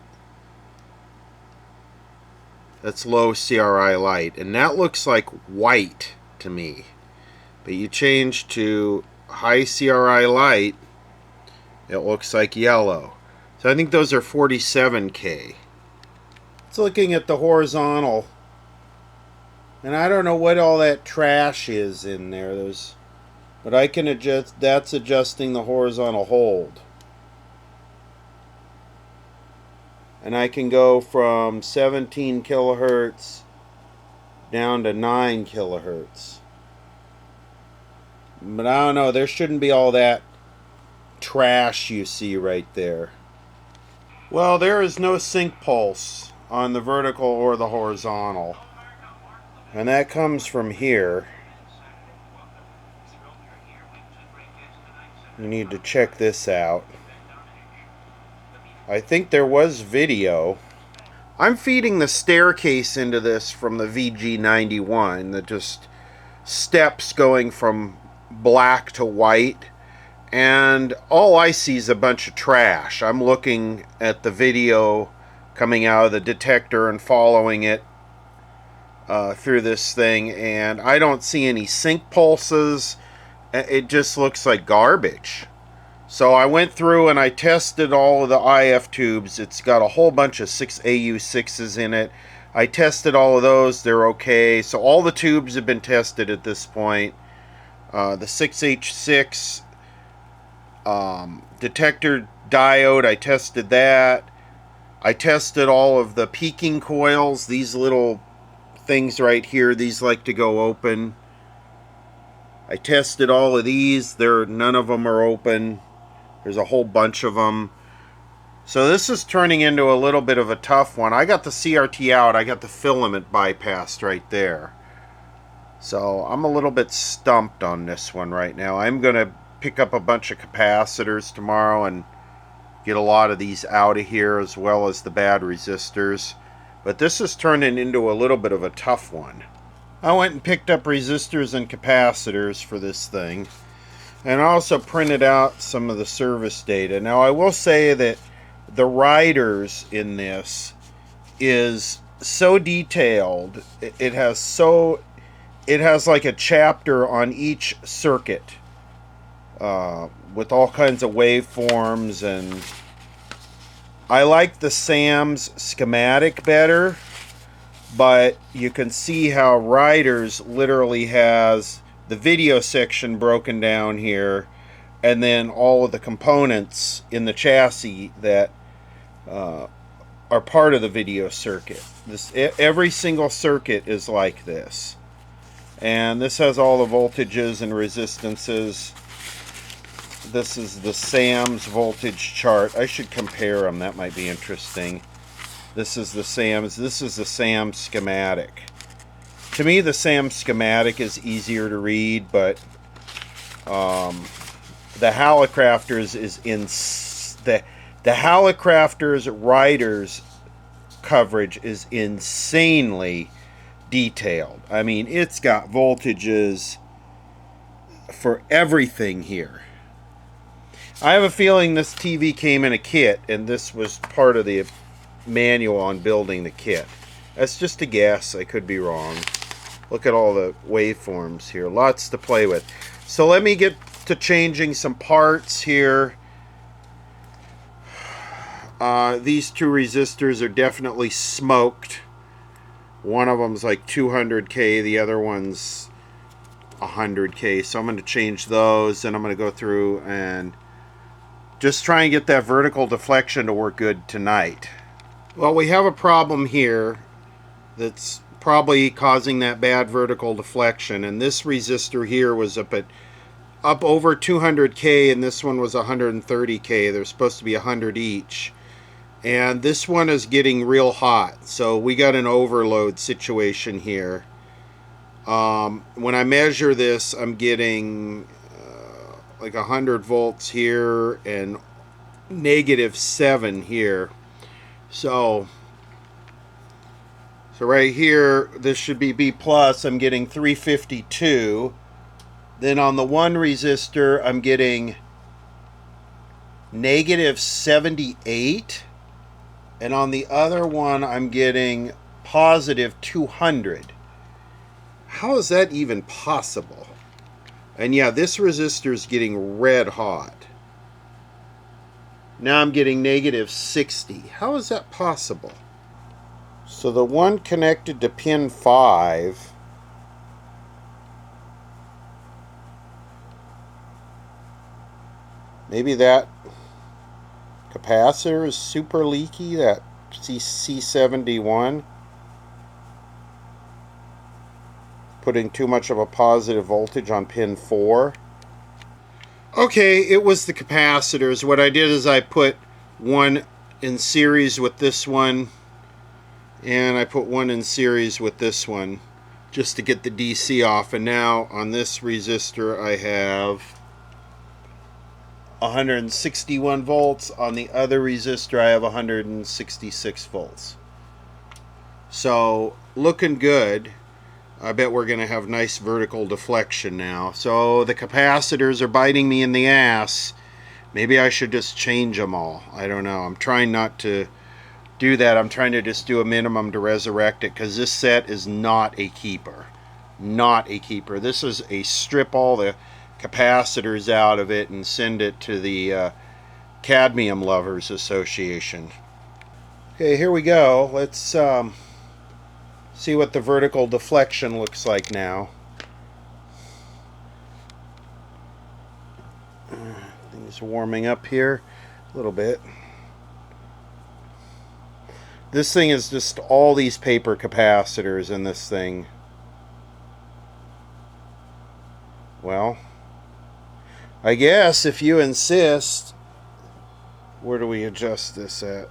That's low CRI light. And that looks like white to me. But you change to high CRI light, it looks like yellow. So I think those are 47K. It's looking at the horizontal, and I don't know what all that trash is in there. But I can adjust. That's adjusting the horizontal hold, and I can go from 17 kilohertz down to 9 kilohertz. But I don't know, there shouldn't be all that trash you see right there. Well, there is no sync pulse on the vertical or the horizontal. And that comes from here. You need to check this out. I think there was video. I'm feeding the staircase into this from the VG91, that just steps going from black to white, and all I see is a bunch of trash. I'm looking at the video coming out of the detector and following it through this thing, and I don't see any sync pulses. It just looks like garbage. So I went through and I tested all of the IF tubes. It's got a whole bunch of 6AU6s in it. I tested all of those. They're okay. So all the tubes have been tested at this point. The 6H6 detector diode, I tested that. I tested all of the peaking coils. These little things right here, these like to go open. I tested all of these. None of them are open. There's a whole bunch of them. So this is turning into a little bit of a tough one. I got the CRT out. I got the filament bypassed right there. So I'm a little bit stumped on this one right now. I'm going to pick up a bunch of capacitors tomorrow and get a lot of these out of here, as well as the bad resistors. But this is turning into a little bit of a tough one. I went and picked up resistors and capacitors for this thing, and I also printed out some of the service data. Now I will say that the riders in this is so detailed. It has like a chapter on each circuit with all kinds of waveforms, and I like the SAM's schematic better, but you can see how Riders literally has the video section broken down here, and then all of the components in the chassis that are part of the video circuit. Every single circuit is like this. And this has all the voltages and resistances. This is the SAM's voltage chart. I should compare them. That might be interesting. This is the SAM's. This is the SAM schematic. To me, the SAM schematic is easier to read, but the Hallicrafters is in the Hallicrafters Riders coverage is insanely detailed. I mean, it's got voltages for everything here. I have a feeling this TV came in a kit, and this was part of the manual on building the kit. That's just a guess. I could be wrong. Look at all the waveforms here. Lots to play with. So let me get to changing some parts here. These two resistors are definitely smoked. One of them's like 200K, the other one's 100K. So I'm going to change those, and I'm going to go through and just try and get that vertical deflection to work good tonight. Well, we have a problem here that's probably causing that bad vertical deflection, and this resistor here was up over 200K, and this one was 130K. They're supposed to be 100 each. And this one is getting real hot, so we got an overload situation here. When I measure this, I'm getting like 100 volts here and -7 here. So right here, this should be B+. I'm getting 352. Then on the one resistor, I'm getting -78. And on the other one, I'm getting +200. How is that even possible? And yeah, this resistor is getting red hot. Now I'm getting negative 60. How is that possible? So the one connected to pin 5, maybe that capacitor is super leaky, that C71, putting too much of a positive voltage on pin 4. Okay, it was the capacitors. What I did is I put one in series with this one, and I put one in series with this one just to get the DC off. And now on this resistor I have 161 volts. On the other resistor I have 166 volts. So looking good. I bet we're going to have nice vertical deflection now. So the capacitors are biting me in the ass. Maybe I should just change them all. I don't know. I'm trying not to do that. I'm trying to just do a minimum to resurrect it, because this set is not a keeper. Not a keeper. This is a strip all the capacitors out of it and send it to the Cadmium Lovers Association. Okay, here we go. Let's see what the vertical deflection looks like now. Things warming up here a little bit. This thing is just all these paper capacitors in this thing. Well, I guess if you insist. Where do we adjust this at?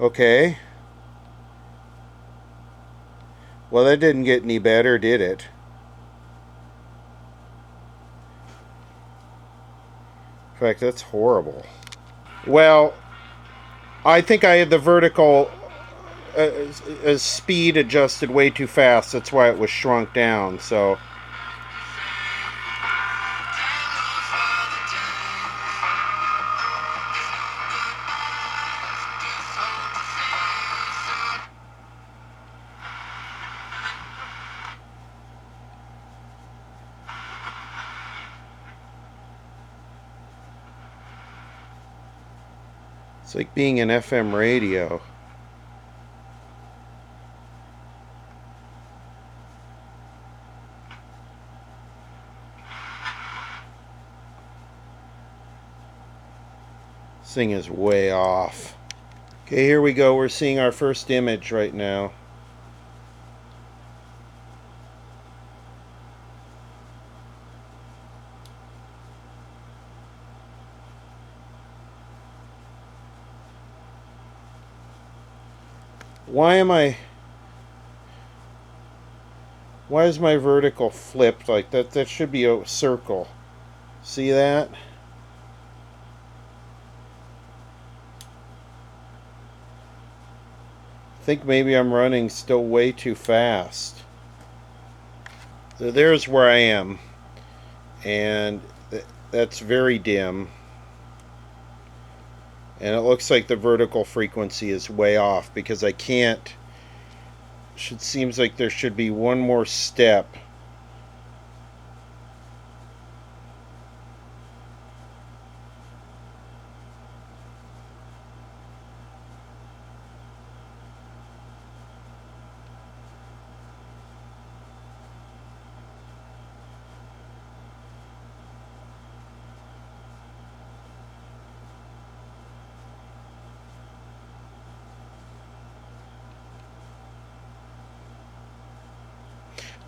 Okay. Well, that didn't get any better, did it? In fact, that's horrible. I think I had the vertical speed adjusted way too fast. That's why it was shrunk down. So it's like being an FM radio. This thing is way off. Okay, here we go. We're seeing our first image right now. Why is my vertical flipped like that? That should be a circle. See that? I think maybe I'm running still way too fast. So there's where I am. And that's very dim. And it looks like the vertical frequency is way off, because I can't. Seems like there should be one more step.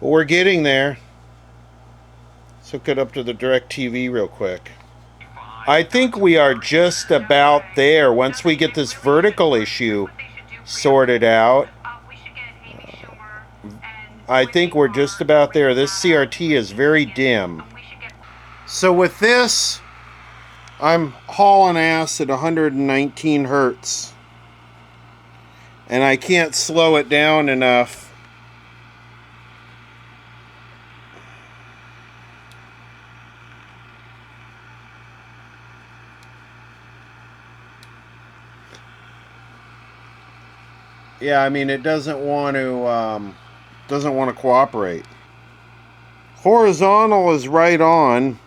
But we're getting there. Let's hook it up to the DirecTV real quick. I think we are just about there. Once we get this vertical issue sorted out, I think we're just about there. This CRT is very dim. So with this, I'm hauling ass at 119 hertz. And I can't slow it down enough. Yeah, I mean, it doesn't want to cooperate. Horizontal is right on.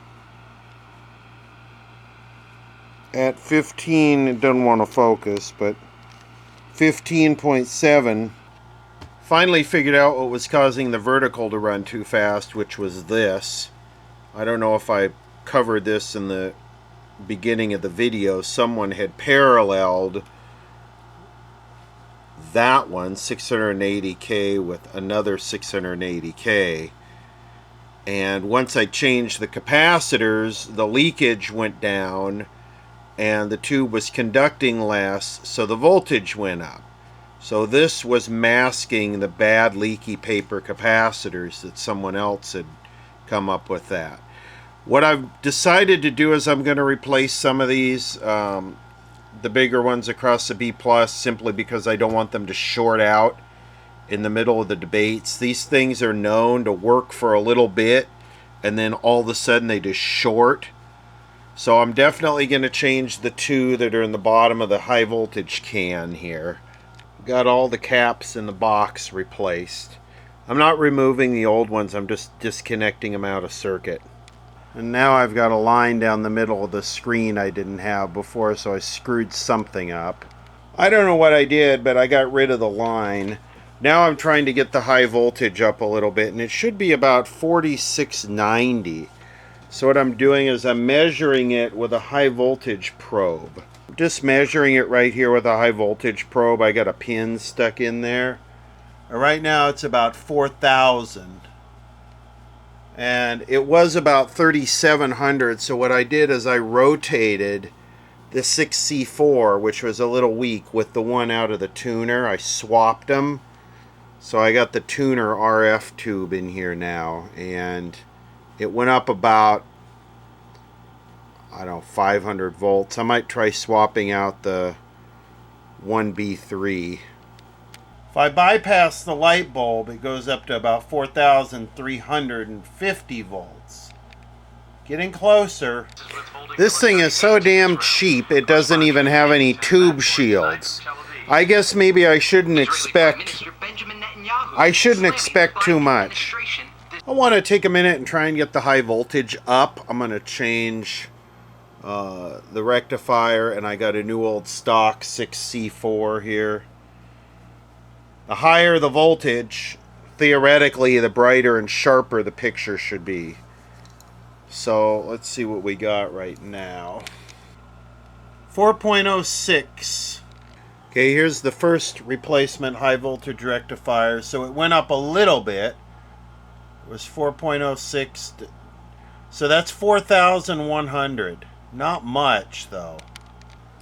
At 15, it doesn't want to focus, but 15.7. Finally figured out what was causing the vertical to run too fast, which was this. I don't know if I covered this in the beginning of the video. Someone had paralleled that one, 680K, with another 680K. And once I changed the capacitors, the leakage went down and the tube was conducting less, so the voltage went up. So this was masking the bad leaky paper capacitors that someone else had come up with that. What I've decided to do is I'm going to replace some of these, the bigger ones across the B+, simply because I don't want them to short out in the middle of the debates. These things are known to work for a little bit, and then all of a sudden they just short. So I'm definitely going to change the two that are in the bottom of the high voltage can here. Got all the caps in the box replaced. I'm not removing the old ones, I'm just disconnecting them out of circuit. And now I've got a line down the middle of the screen I didn't have before, so I screwed something up. I don't know what I did, but I got rid of the line. Now I'm trying to get the high voltage up a little bit, and it should be about 4690. So what I'm doing is I'm measuring it with a high voltage probe. Just measuring it right here with a high voltage probe. I got a pin stuck in there. Right now it's about 4,000. And it was about 3,700. So what I did is I rotated the 6C4, which was a little weak, with the one out of the tuner. I swapped them. So I got the tuner RF tube in here now. And it went up about, I don't know, 500 volts. I might try swapping out the 1B3. If I bypass the light bulb, it goes up to about 4,350 volts. Getting closer. This thing is so damn cheap, it doesn't even have any tube shields. I guess maybe I shouldn't expect too much. I want to take a minute and try and get the high voltage up. I'm going to change the rectifier, and I got a new old stock 6C4 here. The higher the voltage, theoretically, the brighter and sharper the picture should be. So let's see what we got right now. 4.06. Okay, here's the first replacement high voltage rectifier. So it went up a little bit. It was 4.06. So that's 4,100. Not much, though.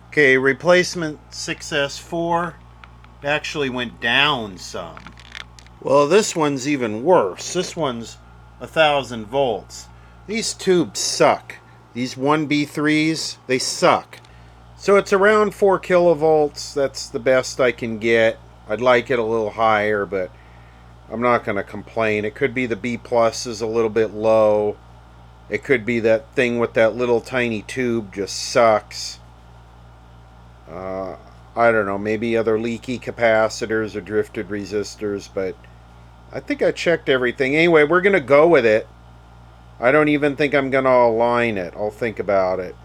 Okay, replacement 6S4 actually went down some. Well, this one's even worse. This one's 1,000 volts. These tubes suck. These 1B3s, they suck. So it's around 4 kilovolts. That's the best I can get. I'd like it a little higher, but I'm not going to complain. It could be the B+ is a little bit low. It could be that thing with that little tiny tube just sucks. I don't know, maybe other leaky capacitors or drifted resistors, but I think I checked everything. Anyway, we're going to go with it. I don't even think I'm going to align it. I'll think about it,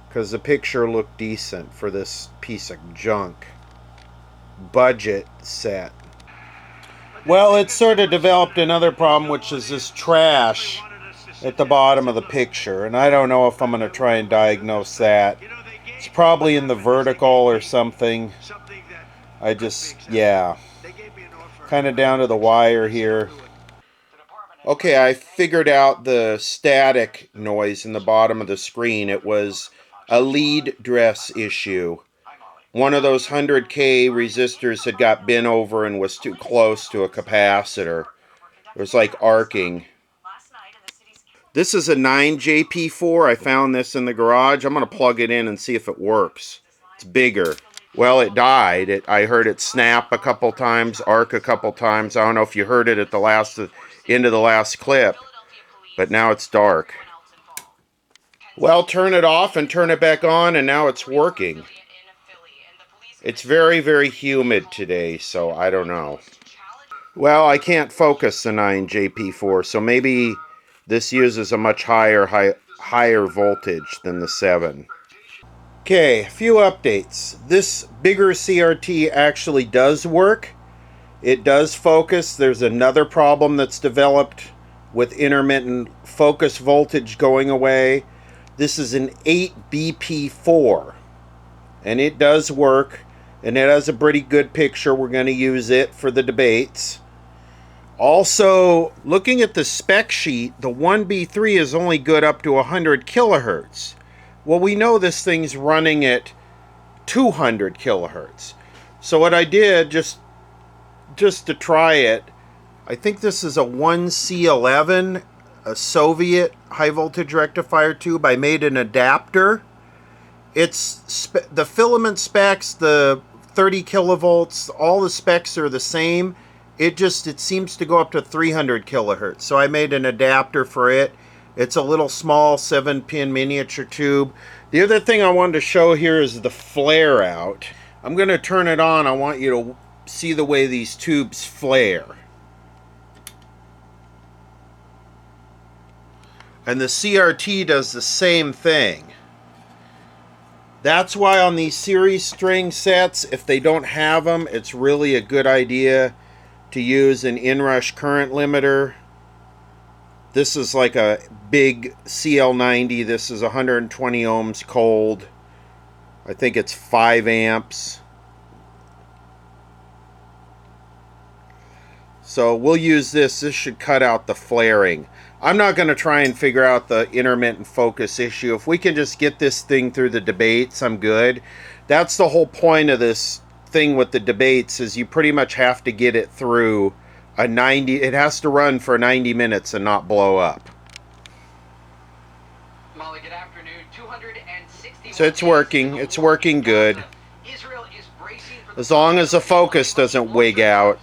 because the picture looked decent for this piece of junk. Budget set. Well, it sort of developed another problem, which is this trash at the bottom of the picture, and I don't know if I'm going to try and diagnose that. It's probably in the vertical or something. I just, yeah, kind of down to the wire here. Okay, I figured out the static noise in the bottom of the screen. It was a lead dress issue. One of those 100K resistors had got bent over and was too close to a capacitor. It was like arcing. This is a 9JP4. I found this in the garage. I'm going to plug it in and see if it works. It's bigger. Well, it died. I heard it snap a couple times, arc a couple times. I don't know if you heard it at the end of the last clip, but now it's dark. Well, turn it off and turn it back on, and now it's working. It's very, very humid today, so I don't know. Well, I can't focus the 9JP4, so maybe this uses a much higher voltage than the 7. Okay, a few updates. This bigger CRT actually does work. It does focus. There's another problem that's developed with intermittent focus voltage going away. This is an 8BP4, and it does work, and it has a pretty good picture. We're going to use it for the debates. Also, looking at the spec sheet, the 1B3 is only good up to 100 kilohertz. Well, we know this thing's running at 200 kilohertz. So what I did, just to try it, I think this is a 1C11, a Soviet high voltage rectifier tube. I made an adapter. It's the filament specs, the 30 kilovolts, all the specs are the same. It seems to go up to 300 kilohertz. So I made an adapter for it. It's a little small 7-pin miniature tube. The other thing I wanted to show here is the flare out. I'm going to turn it on. I want you to see the way these tubes flare. And the CRT does the same thing. That's why on these series string sets, if they don't have them, it's really a good idea to use an inrush current limiter. This is like a big CL90. This is 120 ohms cold. I think it's 5 amps. So we'll use this. This should cut out the flaring. I'm not going to try and figure out the intermittent focus issue. If we can just get this thing through the debates, I'm good. That's the whole point of this thing with the debates, is you pretty much have to get it through a 90. It has to run for 90 minutes and not blow up. Molly, good afternoon. 260. So it's working. It's working good. As long as the focus doesn't wig out.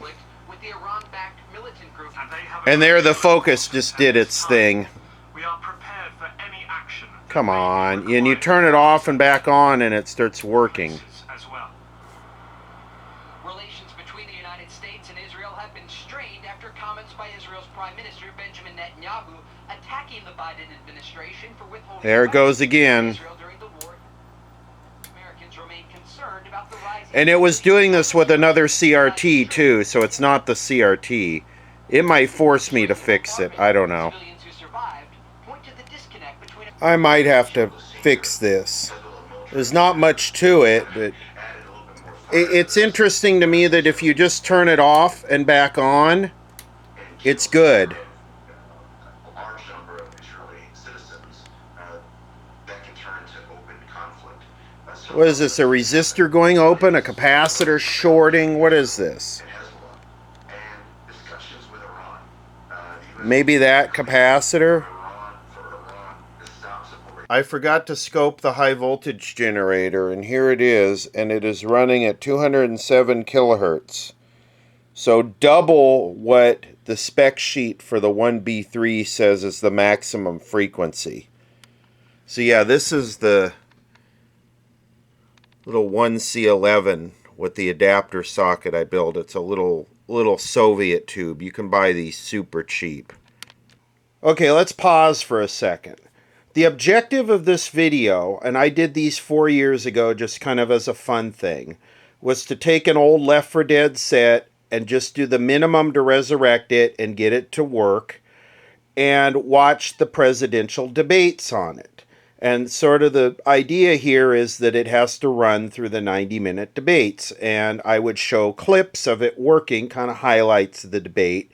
And there the focus just did its thing. We are prepared for any action. Come on. And you turn it off and back on and it starts working. As well. Relations between the United States and Israel have been strained after comments by Israel's Prime Minister Benjamin Netanyahu attacking the Biden administration for withholding. There it goes again. Israel during the war. Americans remain concerned about the rising. And it was doing this with another CRT too, so it's not the CRT. It might force me to fix it. I don't know. I might have to fix this. There's not much to it, but it's interesting to me that if you just turn it off and back on, it's good. What is this, a resistor going open, a capacitor shorting? What is this? Maybe that capacitor? I forgot to scope the high voltage generator, and here it is, and it is running at 207 kilohertz. So double what the spec sheet for the 1B3 says is the maximum frequency. So yeah, this is the little 1C11 with the adapter socket I built. It's a little Soviet tube. You can buy these super cheap. Okay, let's pause for a second. The objective of this video, and I did these 4 years ago just kind of as a fun thing, was to take an old Left 4 Dead set and just do the minimum to resurrect it and get it to work and watch the presidential debates on it. And sort of the idea here is that it has to run through the 90-minute debates. And I would show clips of it working, kind of highlights of the debate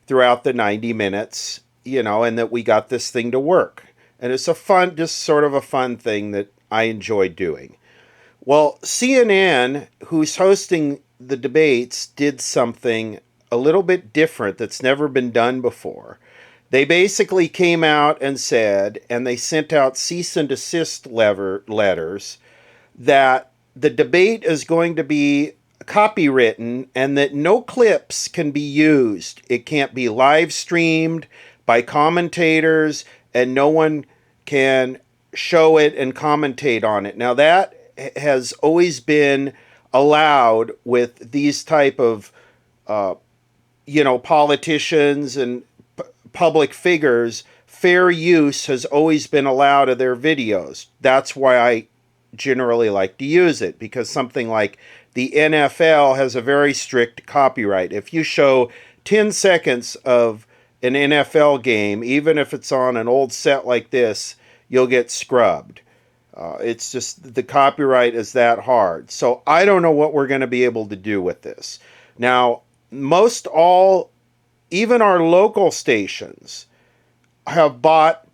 throughout the 90 minutes, you know, and that we got this thing to work. And it's a fun, just sort of a fun thing that I enjoyed doing. Well, CNN, who's hosting the debates, did something a little bit different that's never been done before. They basically came out and said, and they sent out cease and desist letters, that the debate is going to be copywritten and that no clips can be used. It can't be live streamed by commentators and no one can show it and commentate on it. Now that has always been allowed with these type of, politicians and public figures. Fair use has always been allowed of their videos. That's why I generally like to use it, because something like the NFL has a very strict copyright. If you show 10 seconds of an NFL game, even if it's on an old set like this, you'll get scrubbed. It's just the copyright is that hard. So I don't know what we're going to be able to do with this. Now, even our local stations have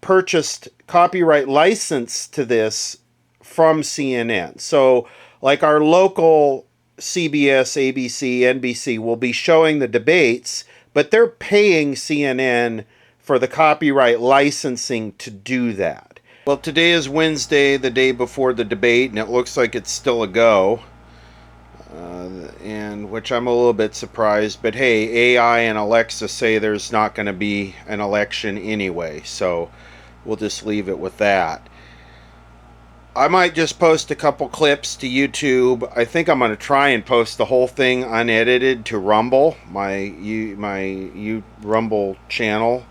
purchased copyright license to this from CNN. So, like our local CBS, ABC, NBC will be showing the debates, but they're paying CNN for the copyright licensing to do that. Well, today is Wednesday, the day before the debate, and it looks like it's still a go. And which I'm a little bit surprised, but hey, AI and Alexa say there's not going to be an election anyway, so we'll just leave it with that. I might just post a couple clips to YouTube. I think I'm going to try and post the whole thing unedited to Rumble, my Rumble channel,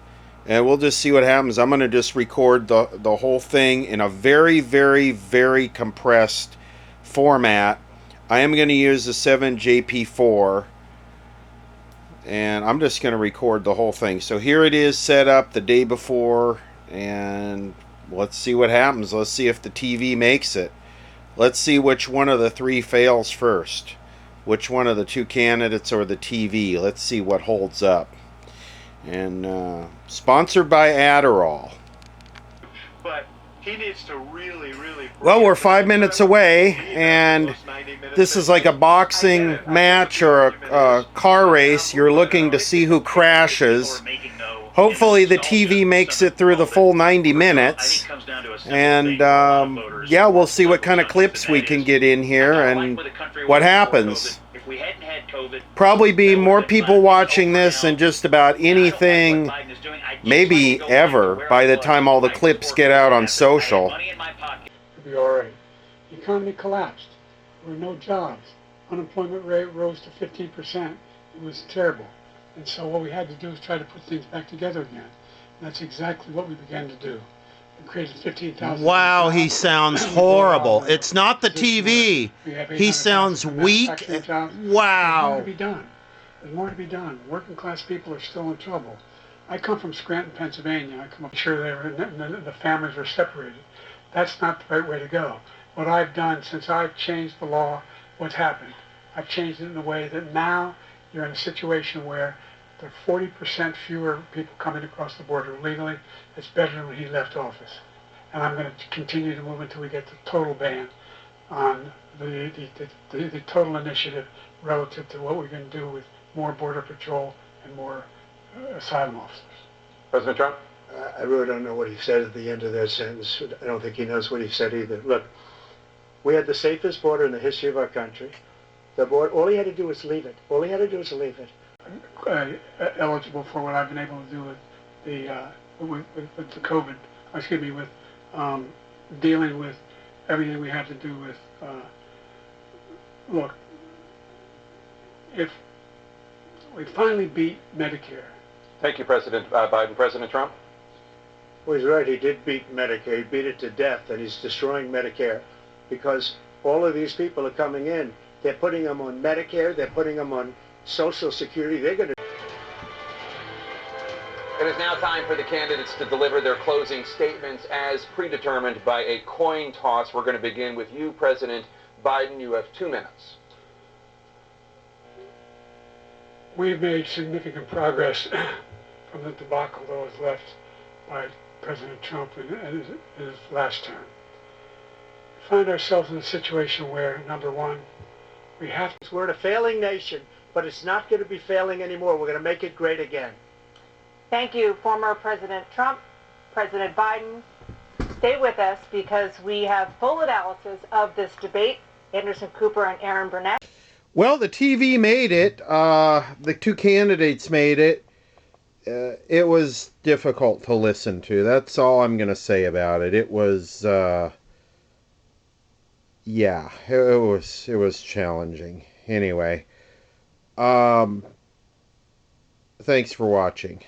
and we'll just see what happens. I'm going to just record the whole thing in a very, very, very compressed format. I am going to use the 7JP4, and I'm just going to record the whole thing. So here it is set up the day before, and let's see what happens. Let's see if the TV makes it. Let's see which one of the three fails first. Which one of the two candidates or the TV. Let's see what holds up. And sponsored by Adderall. But he needs to really, really... Well, we're 5 minutes away, and this is like a boxing match or a car race. You're looking to see who crashes. Hopefully the TV makes it through the full 90 minutes. And yeah, we'll see what kind of clips we can get in here and what happens. Probably be more people watching this than just about anything, maybe ever, by the time all the clips get out on social. It'll be all right. The economy collapsed. There were no jobs. Unemployment rate rose to 15%. It was terrible. And so what we had to do was try to put things back together again. And that's exactly what we began to do. We created 15,000. Wow, he sounds horrible. It's not the TV. He sounds weak. Wow. There's more to be done. There's more to be done. Working class people are still in trouble. I come from Scranton, Pennsylvania. I come up sure the families are separated. That's not the right way to go. What I've done since I've changed the law, what's happened? I've changed it in a way that now you're in a situation where there are 40% fewer people coming across the border legally. It's better than when he left office. And I'm going to continue to move until we get the total ban on the total initiative relative to what we're going to do with more Border Patrol and more asylum officers. President Trump? I really don't know what he said at the end of that sentence. I don't think he knows what he said either. Look, we had the safest border in the history of our country. The border, all he had to do was leave it. All he had to do was leave it. Eligible for what I've been able to do with the with the COVID. Excuse me, with dealing with everything we have to do with. Look, if we finally beat Medicare. Thank you, President Biden. President Trump? Well, he's right. He did beat Medicare. He beat it to death, and he's destroying Medicare because all of these people are coming in. They're putting them on Medicare. They're putting them on Social Security. They're going to... It is now time for the candidates to deliver their closing statements as predetermined by a coin toss. We're going to begin with you, President Biden. You have 2 minutes. We've made significant progress from the debacle that was left by President Trump in his last term. We find ourselves in a situation where, number one, we have to... We're in a failing nation, but it's not going to be failing anymore. We're going to make it great again. Thank you, former President Trump, President Biden. Stay with us because we have full analysis of this debate. Anderson Cooper and Aaron Burnett. Well, the TV made it. The two candidates made it. It was difficult to listen to. That's all I'm going to say about it. It was yeah, it was challenging. Anyway, thanks for watching.